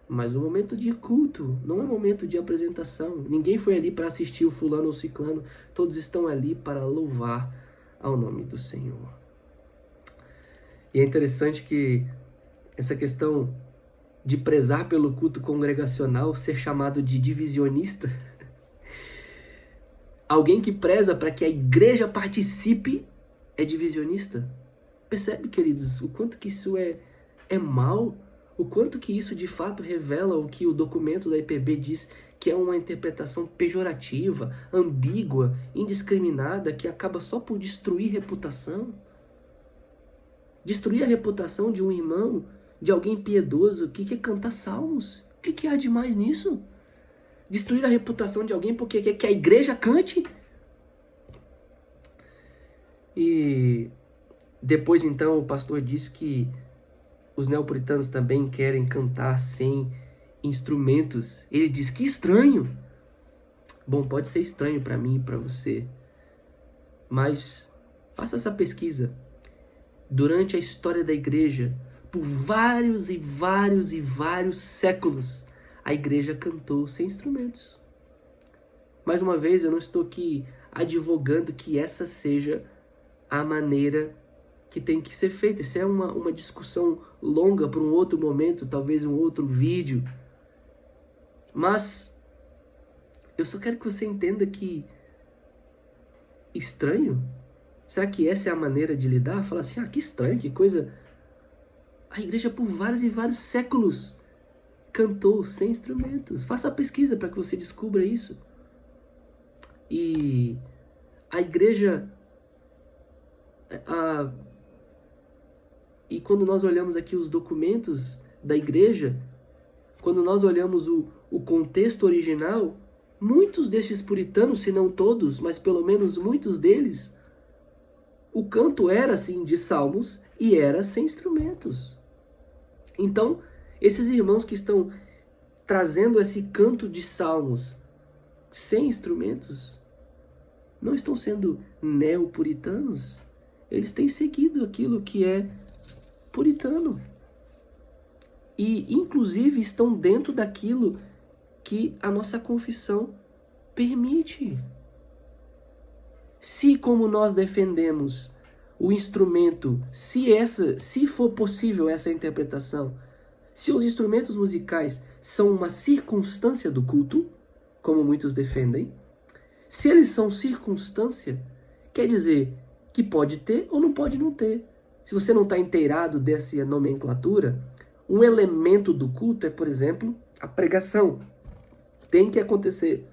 Mas o momento de culto não é um momento de apresentação. Ninguém foi ali para assistir o fulano ou ciclano. Todos estão ali para louvar ao nome do Senhor. E é interessante que essa questão de prezar pelo culto congregacional, ser chamado de divisionista, alguém que preza para que a igreja participe é divisionista. Percebe, queridos, o quanto que isso é mal? O quanto que isso de fato revela o que o documento da IPB diz que é uma interpretação pejorativa, ambígua, indiscriminada, que acaba só por destruir reputação. Destruir a reputação de um irmão, de alguém piedoso que quer cantar salmos. O que há de mais nisso? Destruir a reputação de alguém porque quer que a igreja cante? E depois então o pastor diz que os neopuritanos também querem cantar sem instrumentos. Ele diz que estranho. Bom, pode ser estranho para mim e para você, mas faça essa pesquisa. Durante a história da igreja, por vários e vários e vários séculos, a igreja cantou sem instrumentos. Mais uma vez, eu não estou aqui advogando que essa seja a maneira que tem que ser feita. Isso é uma discussão longa para um outro momento, talvez um outro vídeo. Mas eu só quero que você entenda que estranho? Será que essa é a maneira de lidar? Fala assim, que estranho, que coisa A igreja por vários e vários séculos cantou sem instrumentos. Faça a pesquisa para que você descubra isso. E a igreja... E quando nós olhamos aqui os documentos da igreja, quando nós olhamos o contexto original, muitos destes puritanos, se não todos, mas pelo menos muitos deles, o canto era assim de salmos e era sem instrumentos. Então, esses irmãos que estão trazendo esse canto de salmos sem instrumentos, não estão sendo neopuritanos. Eles têm seguido aquilo que é puritano. E, inclusive, estão dentro daquilo que a nossa confissão permite. Se, como nós defendemos o instrumento, se for possível essa interpretação, se os instrumentos musicais são uma circunstância do culto, como muitos defendem, se eles são circunstância, quer dizer que pode ter ou não pode não ter. Se você não está inteirado dessa nomenclatura, um elemento do culto é, por exemplo, a pregação. Tem que acontecer.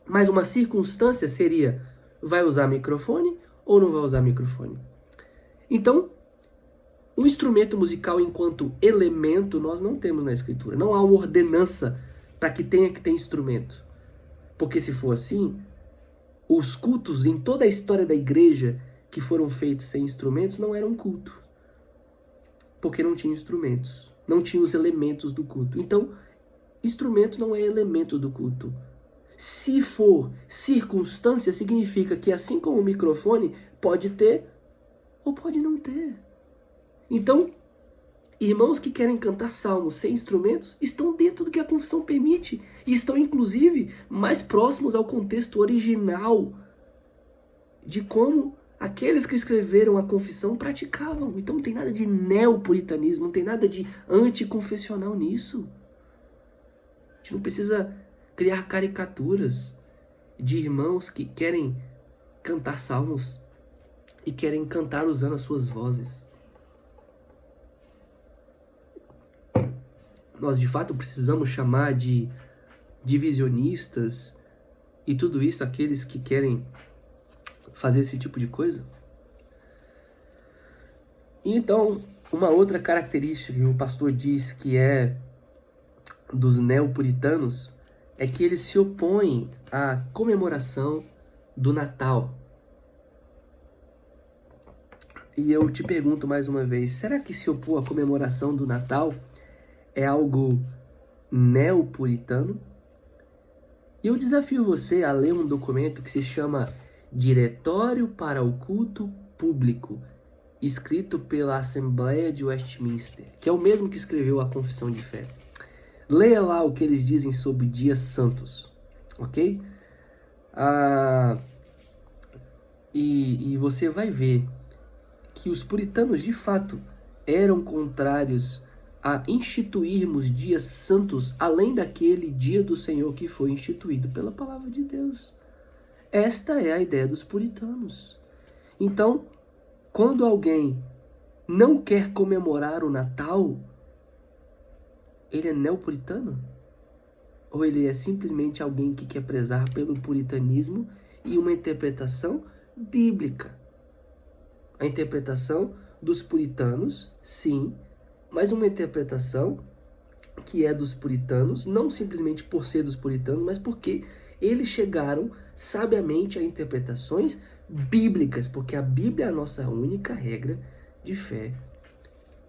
Mas uma circunstância seria, vai usar microfone ou não vai usar microfone? Então, o instrumento musical enquanto elemento nós não temos na Escritura. Não há uma ordenança para que tenha que ter instrumento. Porque se for assim, os cultos em toda a história da igreja que foram feitos sem instrumentos não eram culto. Porque não tinha instrumentos. Não tinha os elementos do culto. Então, instrumento não é elemento do culto. Se for circunstância, significa que assim como o microfone, pode ter ou pode não ter. Então, irmãos que querem cantar salmos sem instrumentos estão dentro do que a confissão permite. E estão, inclusive, mais próximos ao contexto original de como aqueles que escreveram a confissão praticavam. Então não tem nada de neopuritanismo, não tem nada de anticonfessional nisso. A gente não precisa criar caricaturas de irmãos que querem cantar salmos e querem cantar usando as suas vozes. Nós de fato precisamos chamar de divisionistas e tudo isso aqueles que querem fazer esse tipo de coisa? Então, uma outra característica que o pastor diz que é dos neopuritanos é que eles se opõem à comemoração do Natal. E eu te pergunto mais uma vez, será que se opor à comemoração do Natal é algo neopuritano? E eu desafio você a ler um documento que se chama Diretório para o Culto Público, escrito pela Assembleia de Westminster, que é o mesmo que escreveu a Confissão de Fé. Leia lá o que eles dizem sobre dias santos, ok? E você vai ver que os puritanos, de fato, eram contrários a instituirmos dias santos além daquele dia do Senhor que foi instituído pela palavra de Deus. Esta é a ideia dos puritanos. Então, quando alguém não quer comemorar o Natal, ele é neopuritano? Ou ele é simplesmente alguém que quer prezar pelo puritanismo e uma interpretação bíblica? A interpretação dos puritanos, sim, mas uma interpretação que é dos puritanos, não simplesmente por ser dos puritanos, mas porque eles chegaram sabiamente a interpretações bíblicas, porque a Bíblia é a nossa única regra de fé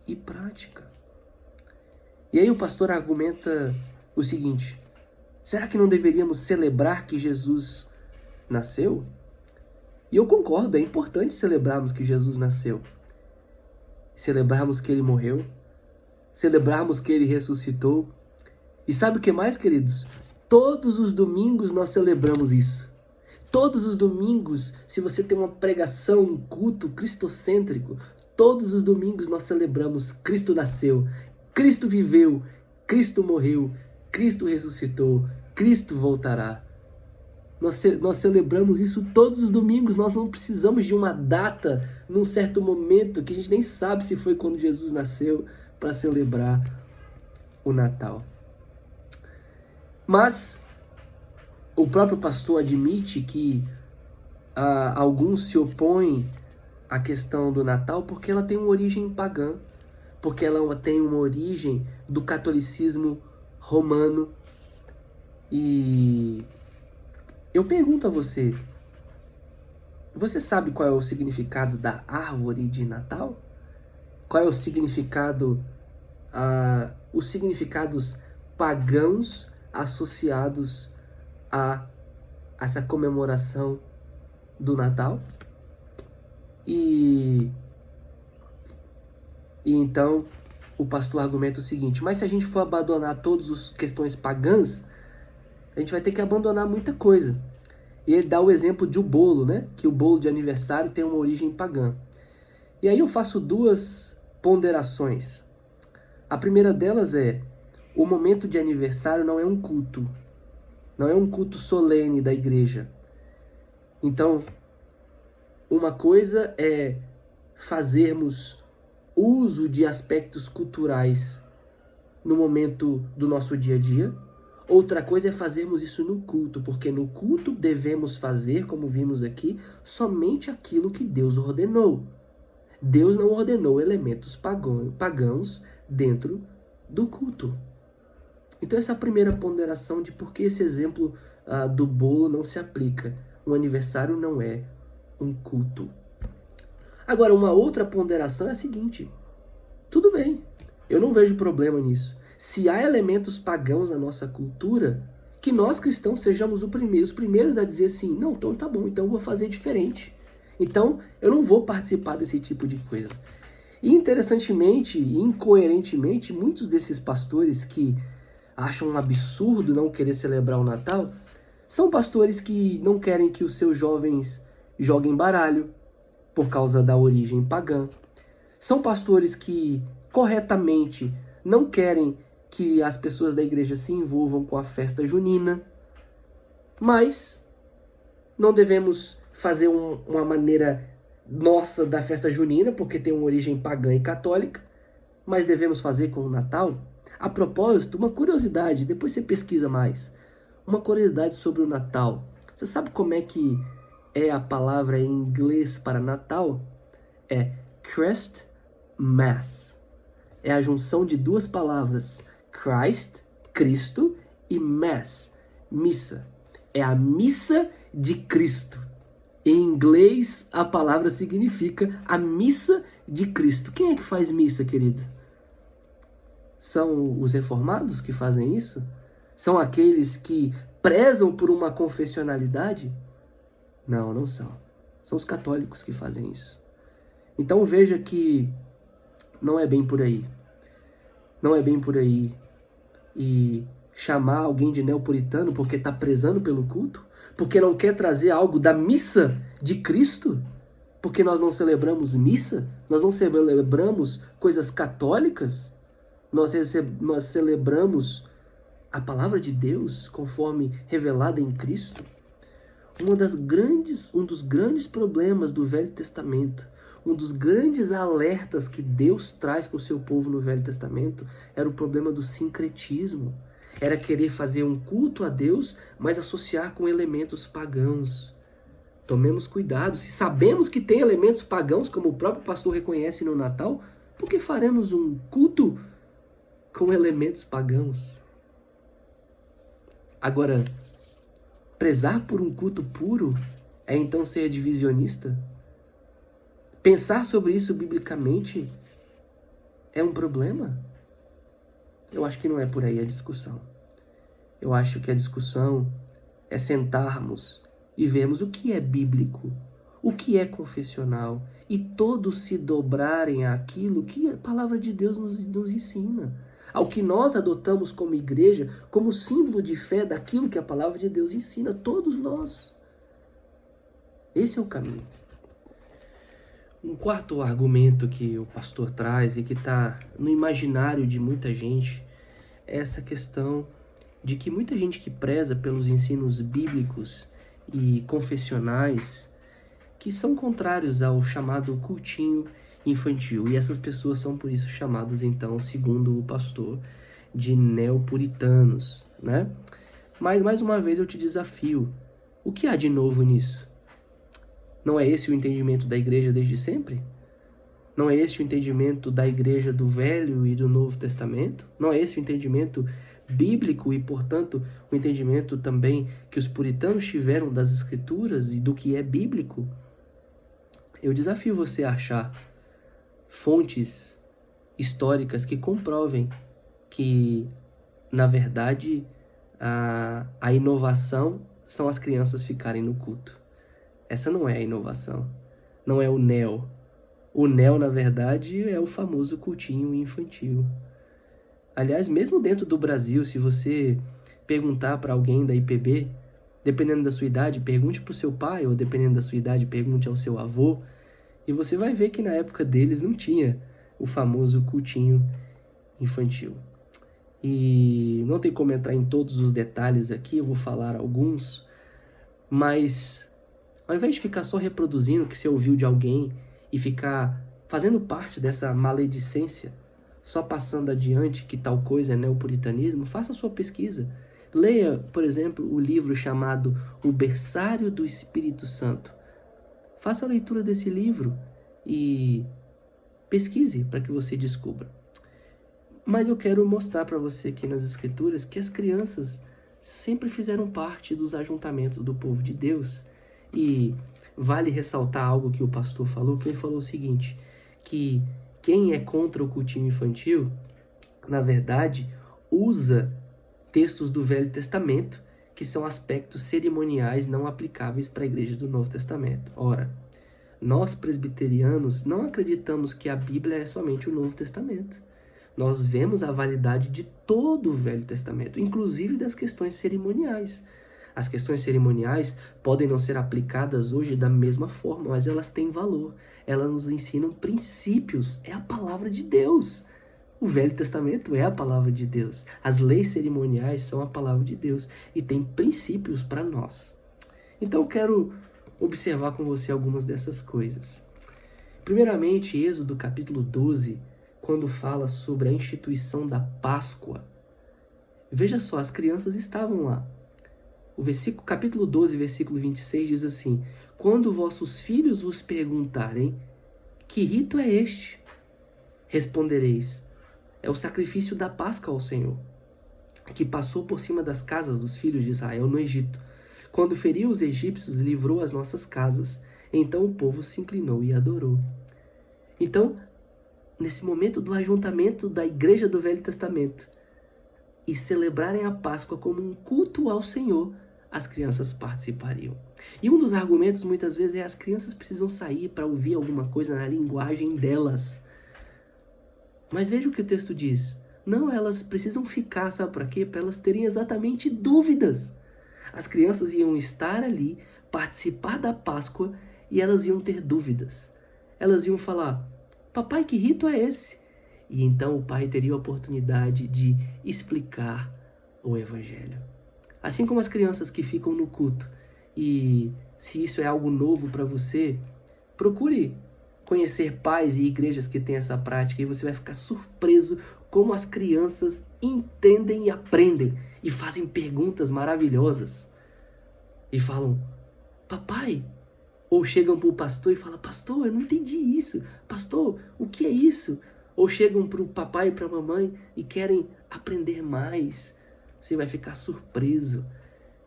e prática. E aí o pastor argumenta o seguinte: será que não deveríamos celebrar que Jesus nasceu? E eu concordo, é importante celebrarmos que Jesus nasceu. Celebrarmos que ele morreu, celebrarmos que ele ressuscitou. E sabe o que mais, queridos? Todos os domingos nós celebramos isso. Todos os domingos, se você tem uma pregação, um culto cristocêntrico, todos os domingos nós celebramos Cristo nasceu, Cristo viveu, Cristo morreu, Cristo ressuscitou, Cristo voltará. Nós celebramos isso todos os domingos. Nós não precisamos de uma data, num certo momento, que a gente nem sabe se foi quando Jesus nasceu, para celebrar o Natal. Mas o próprio pastor admite que alguns se opõem à questão do Natal porque ela tem uma origem pagã, porque ela tem uma origem do catolicismo romano. E eu pergunto a você, você sabe qual é o significado da árvore de Natal? Qual é o significado, os significados pagãos associados a essa comemoração do Natal? E então o pastor argumenta o seguinte: mas se a gente for abandonar todas as questões pagãs, a gente vai ter que abandonar muita coisa. E ele dá o exemplo de um bolo, né? Que o bolo de aniversário tem uma origem pagã. E aí eu faço duas ponderações. A primeira delas é: o momento de aniversário não é um culto. Não é um culto solene da igreja. Então, uma coisa é fazermos uso de aspectos culturais no momento do nosso dia a dia. Outra coisa é fazermos isso no culto, porque no culto devemos fazer, como vimos aqui, somente aquilo que Deus ordenou. Deus não ordenou elementos pagãos dentro do culto. Então essa é a primeira ponderação de por que esse exemplo do bolo não se aplica. Um aniversário não é um culto. Agora, uma outra ponderação é a seguinte: tudo bem, eu não vejo problema nisso. Se há elementos pagãos na nossa cultura, que nós cristãos sejamos os primeiros a dizer assim: não, então tá bom, então eu vou fazer diferente. Então eu não vou participar desse tipo de coisa. E interessantemente e incoerentemente, muitos desses pastores que acham um absurdo não querer celebrar o Natal, são pastores que não querem que os seus jovens joguem baralho por causa da origem pagã. São pastores que corretamente não querem que as pessoas da igreja se envolvam com a festa junina, mas não devemos fazer uma maneira nossa da festa junina, porque tem uma origem pagã e católica, mas devemos fazer com o Natal. A propósito, uma curiosidade, depois você pesquisa mais. Uma curiosidade sobre o Natal. Você sabe como é que é a palavra em inglês para Natal? É Christmas. É a junção de duas palavras, Christ, Cristo, e Mass, missa. É a missa de Cristo. Em inglês, a palavra significa a missa de Cristo. Quem é que faz missa, querido? São os reformados que fazem isso? São aqueles que prezam por uma confessionalidade? Não, não são. São os católicos que fazem isso. Então veja que não é bem por aí. Não é bem por aí. E chamar alguém de neopuritano porque está prezando pelo culto? Porque não quer trazer algo da missa de Cristo? Porque nós não celebramos missa? Nós não celebramos coisas católicas? Nós celebramos a palavra de Deus conforme revelada em Cristo? Um dos grandes problemas do Velho Testamento, um dos grandes alertas que Deus traz para o seu povo no Velho Testamento era o problema do sincretismo. Era querer fazer um culto a Deus, mas associar com elementos pagãos. Tomemos cuidado. Se sabemos que tem elementos pagãos, como o próprio pastor reconhece no Natal, por que faremos um culto com elementos pagãos? Agora, prezar por um culto puro é então ser divisionista? Pensar sobre isso biblicamente é um problema? Eu acho que não é por aí a discussão. Eu acho que a discussão é sentarmos e vermos o que é bíblico, o que é confessional, e todos se dobrarem àquilo que a palavra de Deus nos ensina, ao que nós adotamos como igreja, como símbolo de fé daquilo que a palavra de Deus ensina, todos nós. Esse é o caminho. Um quarto argumento que o pastor traz e que está no imaginário de muita gente é essa questão de que muita gente que preza pelos ensinos bíblicos e confessionais que são contrários ao chamado cultinho infantil. E essas pessoas são por isso chamadas, então, segundo o pastor, de neopuritanos, né? Mas, mais uma vez, eu te desafio. O que há de novo nisso? Não é esse o entendimento da igreja desde sempre? Não é esse o entendimento da igreja do Velho e do Novo Testamento? Não é esse o entendimento bíblico e, portanto, o entendimento também que os puritanos tiveram das Escrituras e do que é bíblico? Eu desafio você a achar fontes históricas que comprovem que, na verdade, a inovação são as crianças ficarem no culto. Essa não é a inovação, não é o neo. O neo, na verdade, é o famoso cultinho infantil. Aliás, mesmo dentro do Brasil, se você perguntar para alguém da IPB, dependendo da sua idade, pergunte para o seu pai, ou dependendo da sua idade, pergunte ao seu avô, e você vai ver que na época deles não tinha o famoso cultinho infantil. E não tem como entrar em todos os detalhes aqui, eu vou falar alguns, mas ao invés de ficar só reproduzindo o que você ouviu de alguém e ficar fazendo parte dessa maledicência, só passando adiante que tal coisa é neopuritanismo, faça a sua pesquisa. Leia, por exemplo, o livro chamado O Berçário do Espírito Santo. Faça a leitura desse livro e pesquise para que você descubra. Mas eu quero mostrar para você aqui nas Escrituras que as crianças sempre fizeram parte dos ajuntamentos do povo de Deus. E vale ressaltar algo que o pastor falou, que ele falou o seguinte, que quem é contra o cultinho infantil, na verdade, usa textos do Velho Testamento, que são aspectos cerimoniais não aplicáveis para a igreja do Novo Testamento. Ora, nós presbiterianos não acreditamos que a Bíblia é somente o Novo Testamento. Nós vemos a validade de todo o Velho Testamento, inclusive das questões cerimoniais. As questões cerimoniais podem não ser aplicadas hoje da mesma forma, mas elas têm valor. Elas nos ensinam princípios. É a palavra de Deus. O Velho Testamento é a palavra de Deus. As leis cerimoniais são a palavra de Deus e têm princípios para nós. Então eu quero observar com você algumas dessas coisas. Primeiramente, Êxodo capítulo 12, quando fala sobre a instituição da Páscoa. Veja só, as crianças estavam lá. O capítulo 12, versículo 26 diz assim: quando vossos filhos vos perguntarem, que rito é este? Respondereis, é o sacrifício da Páscoa ao Senhor, que passou por cima das casas dos filhos de Israel no Egito. Quando feriu os egípcios, livrou as nossas casas. Então o povo se inclinou e adorou. Então, nesse momento do ajuntamento da igreja do Velho Testamento, e celebrarem a Páscoa como um culto ao Senhor, as crianças participariam. E um dos argumentos muitas vezes é as crianças precisam sair para ouvir alguma coisa na linguagem delas. Mas veja o que o texto diz. Não, elas precisam ficar, sabe para quê? Para elas terem exatamente dúvidas. As crianças iam estar ali, participar da Páscoa, e elas iam ter dúvidas. Elas iam falar, papai, que rito é esse? E então o pai teria a oportunidade de explicar o Evangelho. Assim como as crianças que ficam no culto. E se isso é algo novo para você, procure conhecer pais e igrejas que têm essa prática e você vai ficar surpreso como as crianças entendem e aprendem e fazem perguntas maravilhosas. E falam, papai, ou chegam para o pastor e falam, pastor, eu não entendi isso. Pastor, o que é isso? Ou chegam para o papai e para a mamãe e querem aprender mais. Você vai ficar surpreso.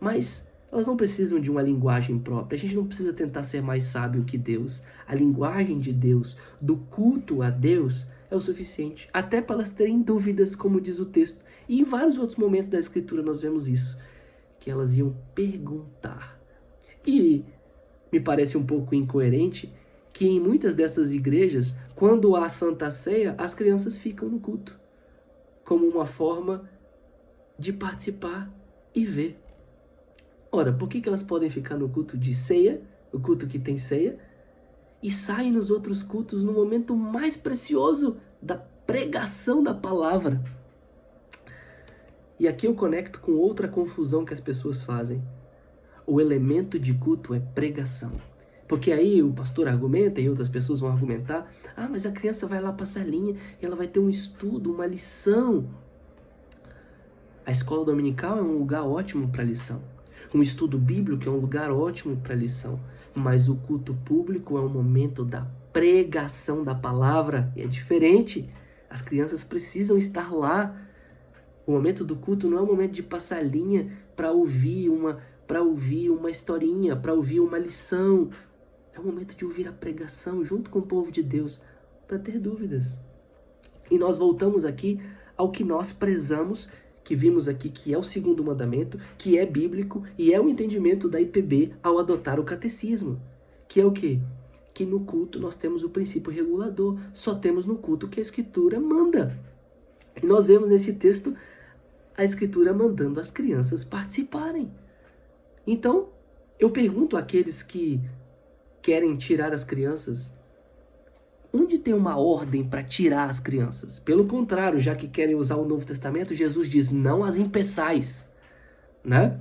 Mas elas não precisam de uma linguagem própria. A gente não precisa tentar ser mais sábio que Deus. A linguagem de Deus, do culto a Deus, é o suficiente. Até para elas terem dúvidas, como diz o texto. E em vários outros momentos da Escritura nós vemos isso. Que elas iam perguntar. E me parece um pouco incoerente que em muitas dessas igrejas, quando há Santa Ceia, as crianças ficam no culto. Como uma forma de participar e ver. Ora, por que elas podem ficar no culto de ceia, o culto que tem ceia, e saem nos outros cultos no momento mais precioso da pregação da palavra? E aqui eu conecto com outra confusão que as pessoas fazem. o elemento de culto é pregação. Porque aí o pastor argumenta e outras pessoas vão argumentar, mas a criança vai lá para a salinha e ela vai ter um estudo, uma lição. A escola dominical é um lugar ótimo para lição. Um estudo bíblico é um lugar ótimo para lição. Mas o culto público é um momento da pregação da palavra. E é diferente. As crianças precisam estar lá. O momento do culto não é um momento de passar linha para ouvir uma historinha, para ouvir uma lição. É o momento de ouvir a pregação junto com o povo de Deus, para ter dúvidas. E nós voltamos aqui ao que nós prezamos, que vimos aqui que é o segundo mandamento, que é bíblico e é o entendimento da IPB ao adotar o catecismo. Que é o quê? Que no culto nós temos o princípio regulador. Só temos no culto que a Escritura manda. E nós vemos nesse texto a Escritura mandando as crianças participarem. Então, eu pergunto àqueles que querem tirar as crianças, onde tem uma ordem para tirar as crianças? Pelo contrário, já que querem usar o Novo Testamento, Jesus diz, não as impeçais, né?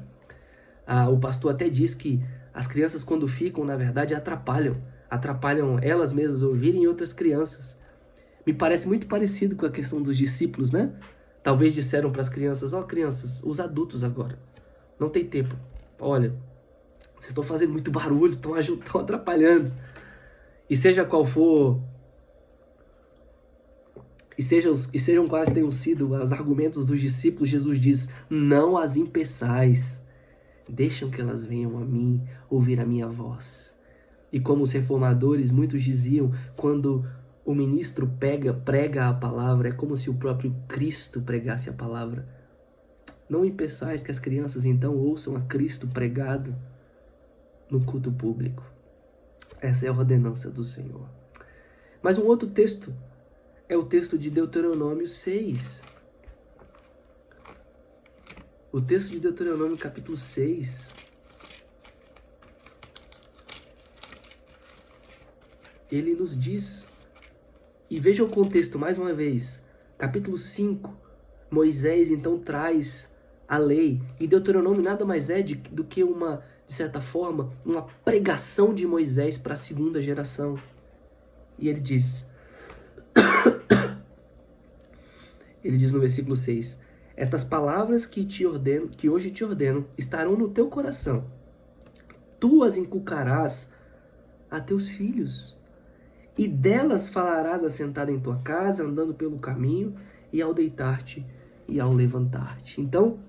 O pastor até diz que as crianças, quando ficam, na verdade, atrapalham elas mesmas ouvirem outras crianças. Me parece muito parecido com a questão dos discípulos, né? Talvez disseram para as crianças, crianças, os adultos agora, não tem tempo. Olha, vocês estão fazendo muito barulho, estão atrapalhando. E seja qual for, e sejam quais tenham sido os argumentos dos discípulos, Jesus diz, não as impeçais, deixam que elas venham a mim, ouvir a minha voz. E como os reformadores, muitos diziam, quando o ministro prega a palavra, é como se o próprio Cristo pregasse a palavra. Não impeçais que as crianças então ouçam a Cristo pregado no culto público. Essa é a ordenança do Senhor. Mas um outro texto é o texto de Deuteronômio 6. O texto de Deuteronômio capítulo 6. Ele nos diz, e veja o contexto mais uma vez, capítulo 5, Moisés então traz a lei, e Deuteronômio nada mais é do que de certa forma, uma pregação de Moisés para a segunda geração. E ele diz no versículo 6, estas palavras que hoje te ordeno, estarão no teu coração. Tu as inculcarás a teus filhos, e delas falarás assentado em tua casa, andando pelo caminho, e ao deitar-te e ao levantar-te. Então,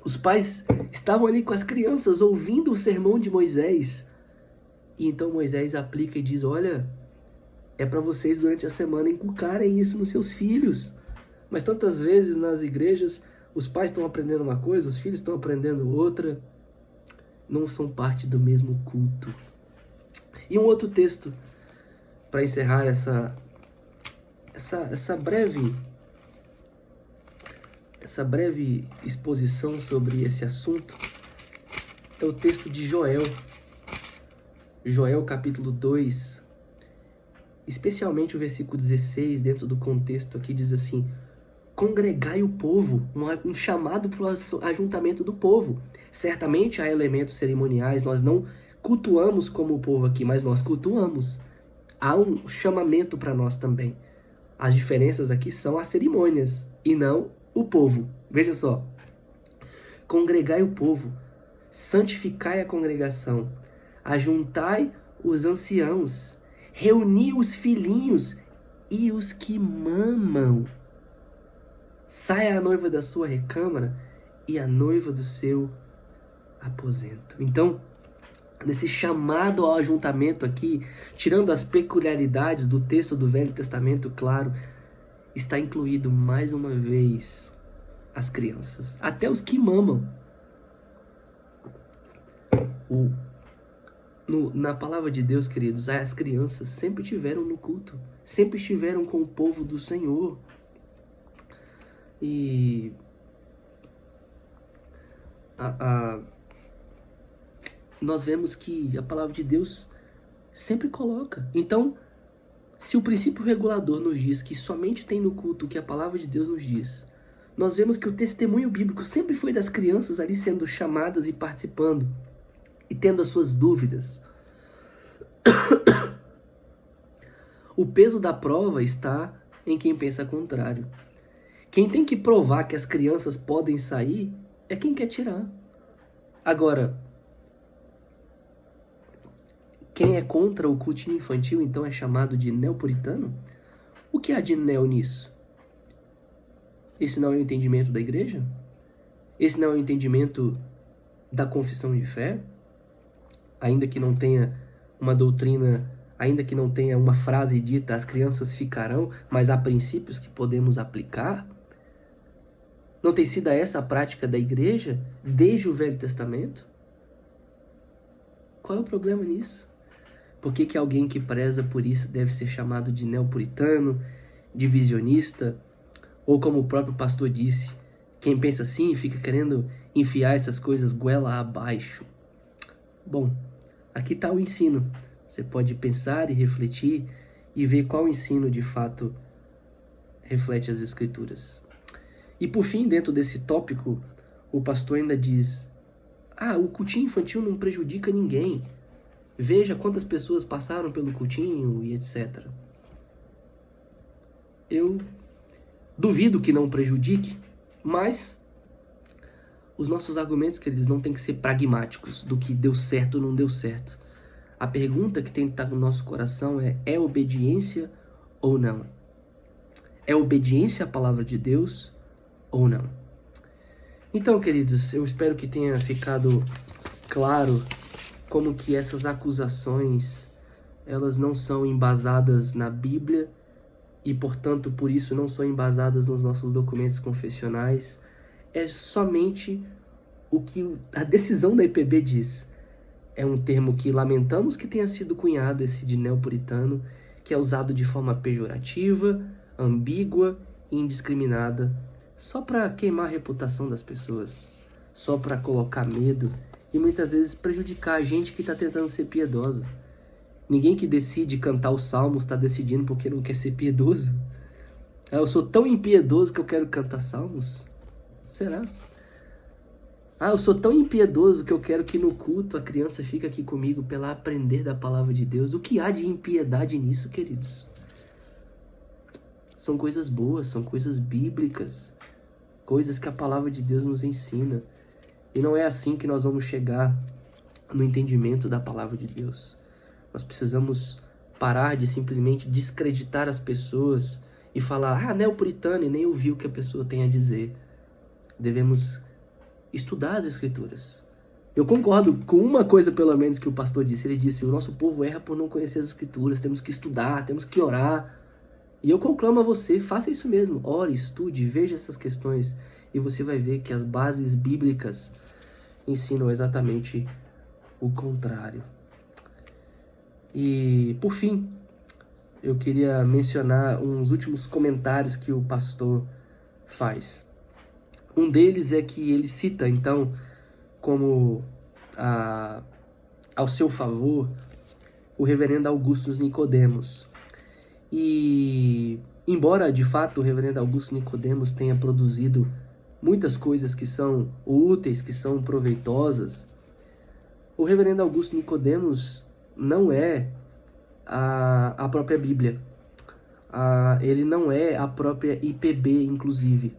os pais estavam ali com as crianças, ouvindo o sermão de Moisés. E então Moisés aplica e diz, olha, é para vocês durante a semana inculcarem isso nos seus filhos. Mas tantas vezes nas igrejas, os pais estão aprendendo uma coisa, os filhos estão aprendendo outra. Não são parte do mesmo culto. E um outro texto, para encerrar essa breve exposição sobre esse assunto, é o texto de Joel. Joel capítulo 2, especialmente o versículo 16, dentro do contexto aqui, diz assim, congregai o povo, um chamado para o ajuntamento do povo. Certamente há elementos cerimoniais, nós não cultuamos como o povo aqui, mas nós cultuamos. Há um chamamento para nós também. As diferenças aqui são as cerimônias e não o povo. Veja só. Congregai o povo, santificai a congregação, ajuntai os anciãos, reuni os filhinhos e os que mamam. Saia a noiva da sua recâmara e a noiva do seu aposento. Então, nesse chamado ao ajuntamento aqui, tirando as peculiaridades do texto do Velho Testamento, claro, está incluído mais uma vez as crianças, até os que mamam. Na palavra de Deus, queridos, as crianças sempre estiveram no culto, sempre estiveram com o povo do Senhor. E nós vemos que a palavra de Deus sempre coloca. Então, se o princípio regulador nos diz que somente tem no culto o que a palavra de Deus nos diz, nós vemos que o testemunho bíblico sempre foi das crianças ali sendo chamadas e participando, e tendo as suas dúvidas. O peso da prova está em quem pensa contrário. Quem tem que provar que as crianças podem sair é quem quer tirar. Agora, quem é contra o cultinho infantil, então, é chamado de neopuritano? O que há de neo nisso? Esse não é o entendimento da igreja? Esse não é o entendimento da confissão de fé? Ainda que não tenha uma doutrina, ainda que não tenha uma frase dita, as crianças ficarão, mas há princípios que podemos aplicar? Não tem sido essa a prática da igreja desde o Velho Testamento? Qual é o problema nisso? Por que alguém que preza por isso deve ser chamado de neopuritano, divisionista, ou como o próprio pastor disse, quem pensa assim fica querendo enfiar essas coisas goela abaixo? Bom, aqui está o ensino. Você pode pensar e refletir e ver qual ensino de fato reflete as Escrituras. E por fim, dentro desse tópico, o pastor ainda diz: o cultinho infantil não prejudica ninguém. Veja quantas pessoas passaram pelo cultinho e etc. Eu duvido que não prejudique, mas os nossos argumentos, que eles não têm que ser pragmáticos do que deu certo ou não deu certo. A pergunta que tem que estar no nosso coração é obediência ou não? É obediência à palavra de Deus ou não? Então, queridos, eu espero que tenha ficado claro como que essas acusações, elas não são embasadas na Bíblia e, portanto, por isso não são embasadas nos nossos documentos confessionais. É somente o que a decisão da IPB diz. É um termo que lamentamos que tenha sido cunhado, esse de neopuritano, que é usado de forma pejorativa, ambígua e indiscriminada, só para queimar a reputação das pessoas, só para colocar medo e muitas vezes prejudicar a gente que está tentando ser piedosa. Ninguém que decide cantar os salmos está decidindo porque não quer ser piedoso. Eu sou tão impiedoso que eu quero cantar salmos? Será? Eu sou tão impiedoso que eu quero que no culto a criança fique aqui comigo para ela aprender da palavra de Deus. O que há de impiedade nisso, queridos? São coisas boas, são coisas bíblicas, coisas que a palavra de Deus nos ensina. E não é assim que nós vamos chegar no entendimento da palavra de Deus. Nós precisamos parar de simplesmente descreditar as pessoas e falar, neopuritano, e nem ouvir o que a pessoa tem a dizer. Devemos estudar as Escrituras. Eu concordo com uma coisa, pelo menos, que o pastor disse. Ele disse, o nosso povo erra por não conhecer as Escrituras, temos que estudar, temos que orar. E eu conclamo a você, faça isso mesmo. Ore, estude, veja essas questões e você vai ver que as bases bíblicas ensinam exatamente o contrário. E, por fim, eu queria mencionar uns últimos comentários que o pastor faz. Um deles é que ele cita, então, como ao seu favor, o reverendo Augusto Nicodemos. E, embora, de fato, o reverendo Augusto Nicodemos tenha produzido muitas coisas que são úteis, que são proveitosas, o reverendo Augusto Nicodemos não é a própria Bíblia. Ele não é a própria IPB, inclusive.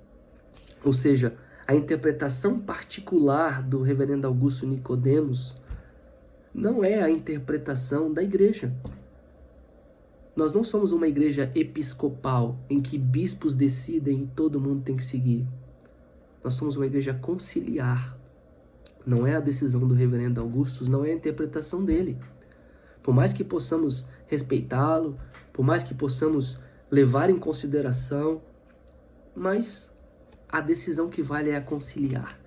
Ou seja, a interpretação particular do reverendo Augusto Nicodemos não é a interpretação da igreja. Nós não somos uma igreja episcopal em que bispos decidem e todo mundo tem que seguir. Nós somos uma igreja conciliar. Não é a decisão do reverendo Augusto, não é a interpretação dele. Por mais que possamos respeitá-lo, por mais que possamos levar em consideração, mas a decisão que vale é a conciliar.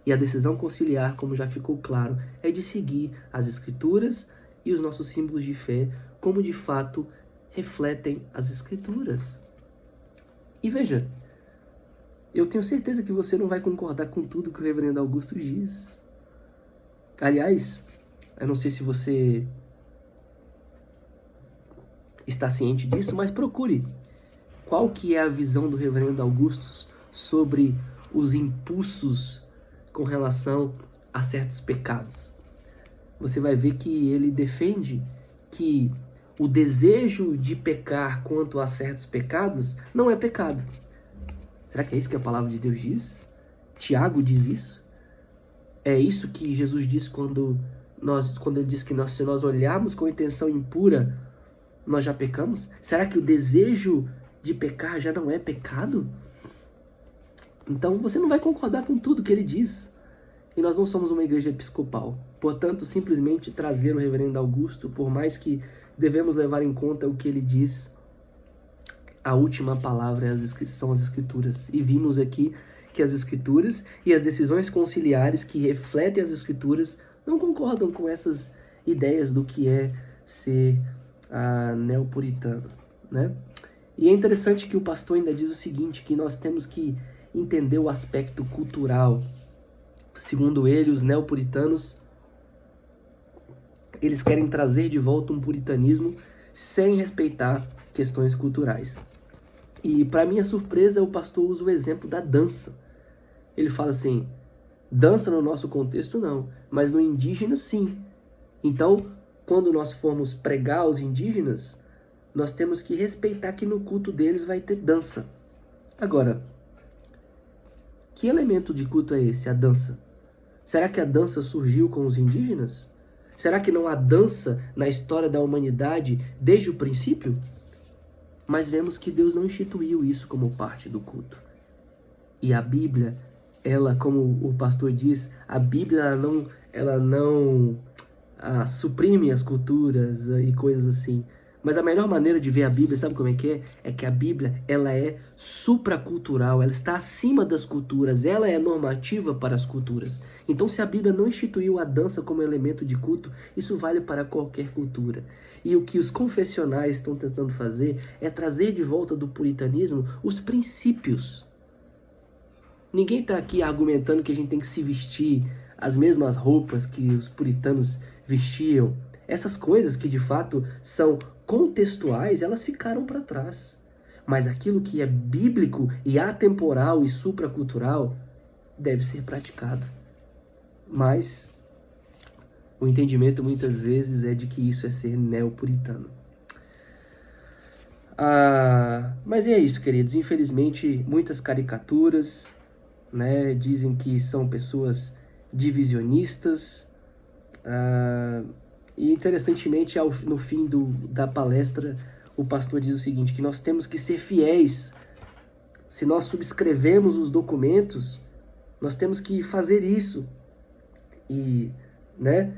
E a decisão conciliar, como já ficou claro, é de seguir as Escrituras e os nossos símbolos de fé, como de fato refletem as Escrituras. E veja, eu tenho certeza que você não vai concordar com tudo que o reverendo Augusto diz. Aliás, eu não sei se você está ciente disso, mas procure qual que é a visão do reverendo Augusto sobre os impulsos com relação a certos pecados. Você vai ver que ele defende que o desejo de pecar quanto a certos pecados não é pecado. Será que é isso que a palavra de Deus diz? Tiago diz isso? É isso que Jesus diz quando ele diz que se nós olharmos com intenção impura, nós já pecamos? Será que o desejo de pecar já não é pecado? Então você não vai concordar com tudo que ele diz. E nós não somos uma igreja episcopal. Portanto, simplesmente trazer o reverendo Augusto, por mais que devemos levar em conta o que ele diz, a última palavra são as Escrituras. E vimos aqui que as Escrituras e as decisões conciliares que refletem as Escrituras não concordam com essas ideias do que é ser neopuritano, né? E é interessante que o pastor ainda diz o seguinte, que nós temos que entender o aspecto cultural. Segundo ele, os neopuritanos, eles querem trazer de volta um puritanismo sem respeitar questões culturais. E para minha surpresa, o pastor usa o exemplo da dança. Ele fala assim, dança no nosso contexto não, mas no indígena sim. Então, quando nós formos pregar aos indígenas, nós temos que respeitar que no culto deles vai ter dança. Agora, que elemento de culto é esse, a dança? Será que a dança surgiu com os indígenas? Será que não há dança na história da humanidade desde o princípio? Mas vemos que Deus não instituiu isso como parte do culto. E a Bíblia, ela, como o pastor diz, a Bíblia ela não suprime as culturas e coisas assim. Mas a melhor maneira de ver a Bíblia, sabe como é que é? É que a Bíblia, ela é supracultural, ela está acima das culturas, ela é normativa para as culturas. Então, se a Bíblia não instituiu a dança como elemento de culto, isso vale para qualquer cultura. E o que os confessionais estão tentando fazer é trazer de volta do puritanismo os princípios. Ninguém está aqui argumentando que a gente tem que se vestir as mesmas roupas que os puritanos vestiam. Essas coisas que de fato são contextuais, elas ficaram para trás. Mas aquilo que é bíblico e atemporal e supracultural deve ser praticado. Mas o entendimento muitas vezes é de que isso é ser neopuritano. Mas é isso, queridos. Infelizmente, muitas caricaturas, né, dizem que são pessoas divisionistas. E interessantemente, no fim da palestra, o pastor diz o seguinte, que nós temos que ser fiéis. Se nós subscrevemos os documentos, nós temos que fazer isso. E, né,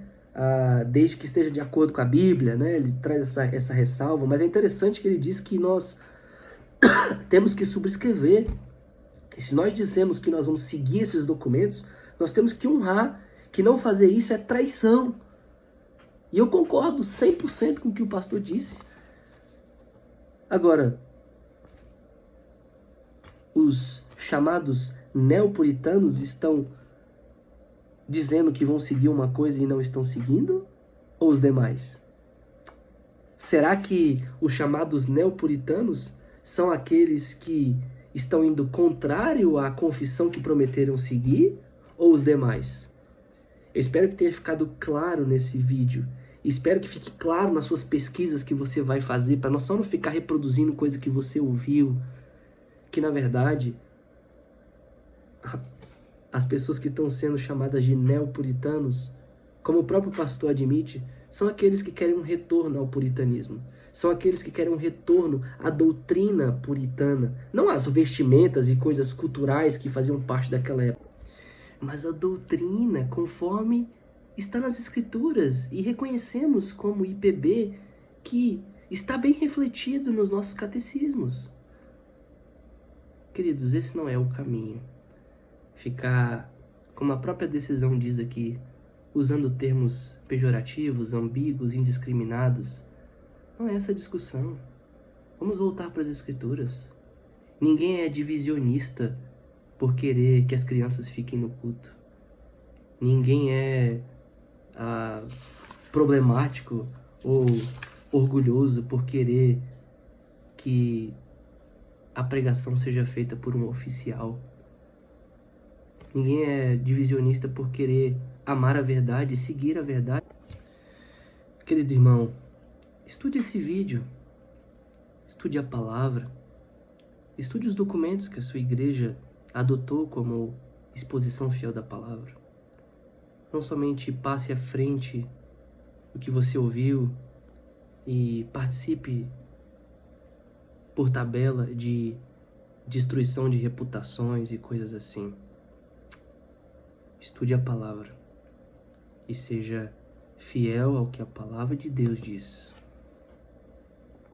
desde que esteja de acordo com a Bíblia, né, ele traz essa ressalva, mas é interessante que ele diz que nós temos que subscrever. E se nós dizemos que nós vamos seguir esses documentos, nós temos que honrar, que não fazer isso é traição. E eu concordo 100% com o que o pastor disse. Agora, os chamados neopuritanos estão dizendo que vão seguir uma coisa e não estão seguindo? Ou os demais? Será que os chamados neopuritanos são aqueles que estão indo contrário à confissão que prometeram seguir? Ou os demais? Eu espero que tenha ficado claro nesse vídeo. E espero que fique claro nas suas pesquisas que você vai fazer, para só não ficar reproduzindo coisa que você ouviu. Que, na verdade, as pessoas que estão sendo chamadas de neopuritanos, como o próprio pastor admite, são aqueles que querem um retorno ao puritanismo. São aqueles que querem um retorno à doutrina puritana. Não às vestimentas e coisas culturais que faziam parte daquela época, mas a doutrina conforme está nas Escrituras, e reconhecemos como IPB que está bem refletido nos nossos catecismos. Queridos, esse não é o caminho. Ficar, como a própria decisão diz aqui, usando termos pejorativos, ambíguos, indiscriminados, não é essa a discussão. Vamos voltar para as Escrituras. Ninguém é divisionista por querer que as crianças fiquem no culto. Ninguém é problemático ou orgulhoso por querer que a pregação seja feita por um oficial. Ninguém é divisionista por querer amar a verdade e seguir a verdade. Querido irmão, estude esse vídeo, estude a palavra, estude os documentos que a sua igreja adotou como exposição fiel da palavra. Não somente passe à frente o que você ouviu e participe por tabela de destruição de reputações e coisas assim. Estude a palavra e seja fiel ao que a palavra de Deus diz.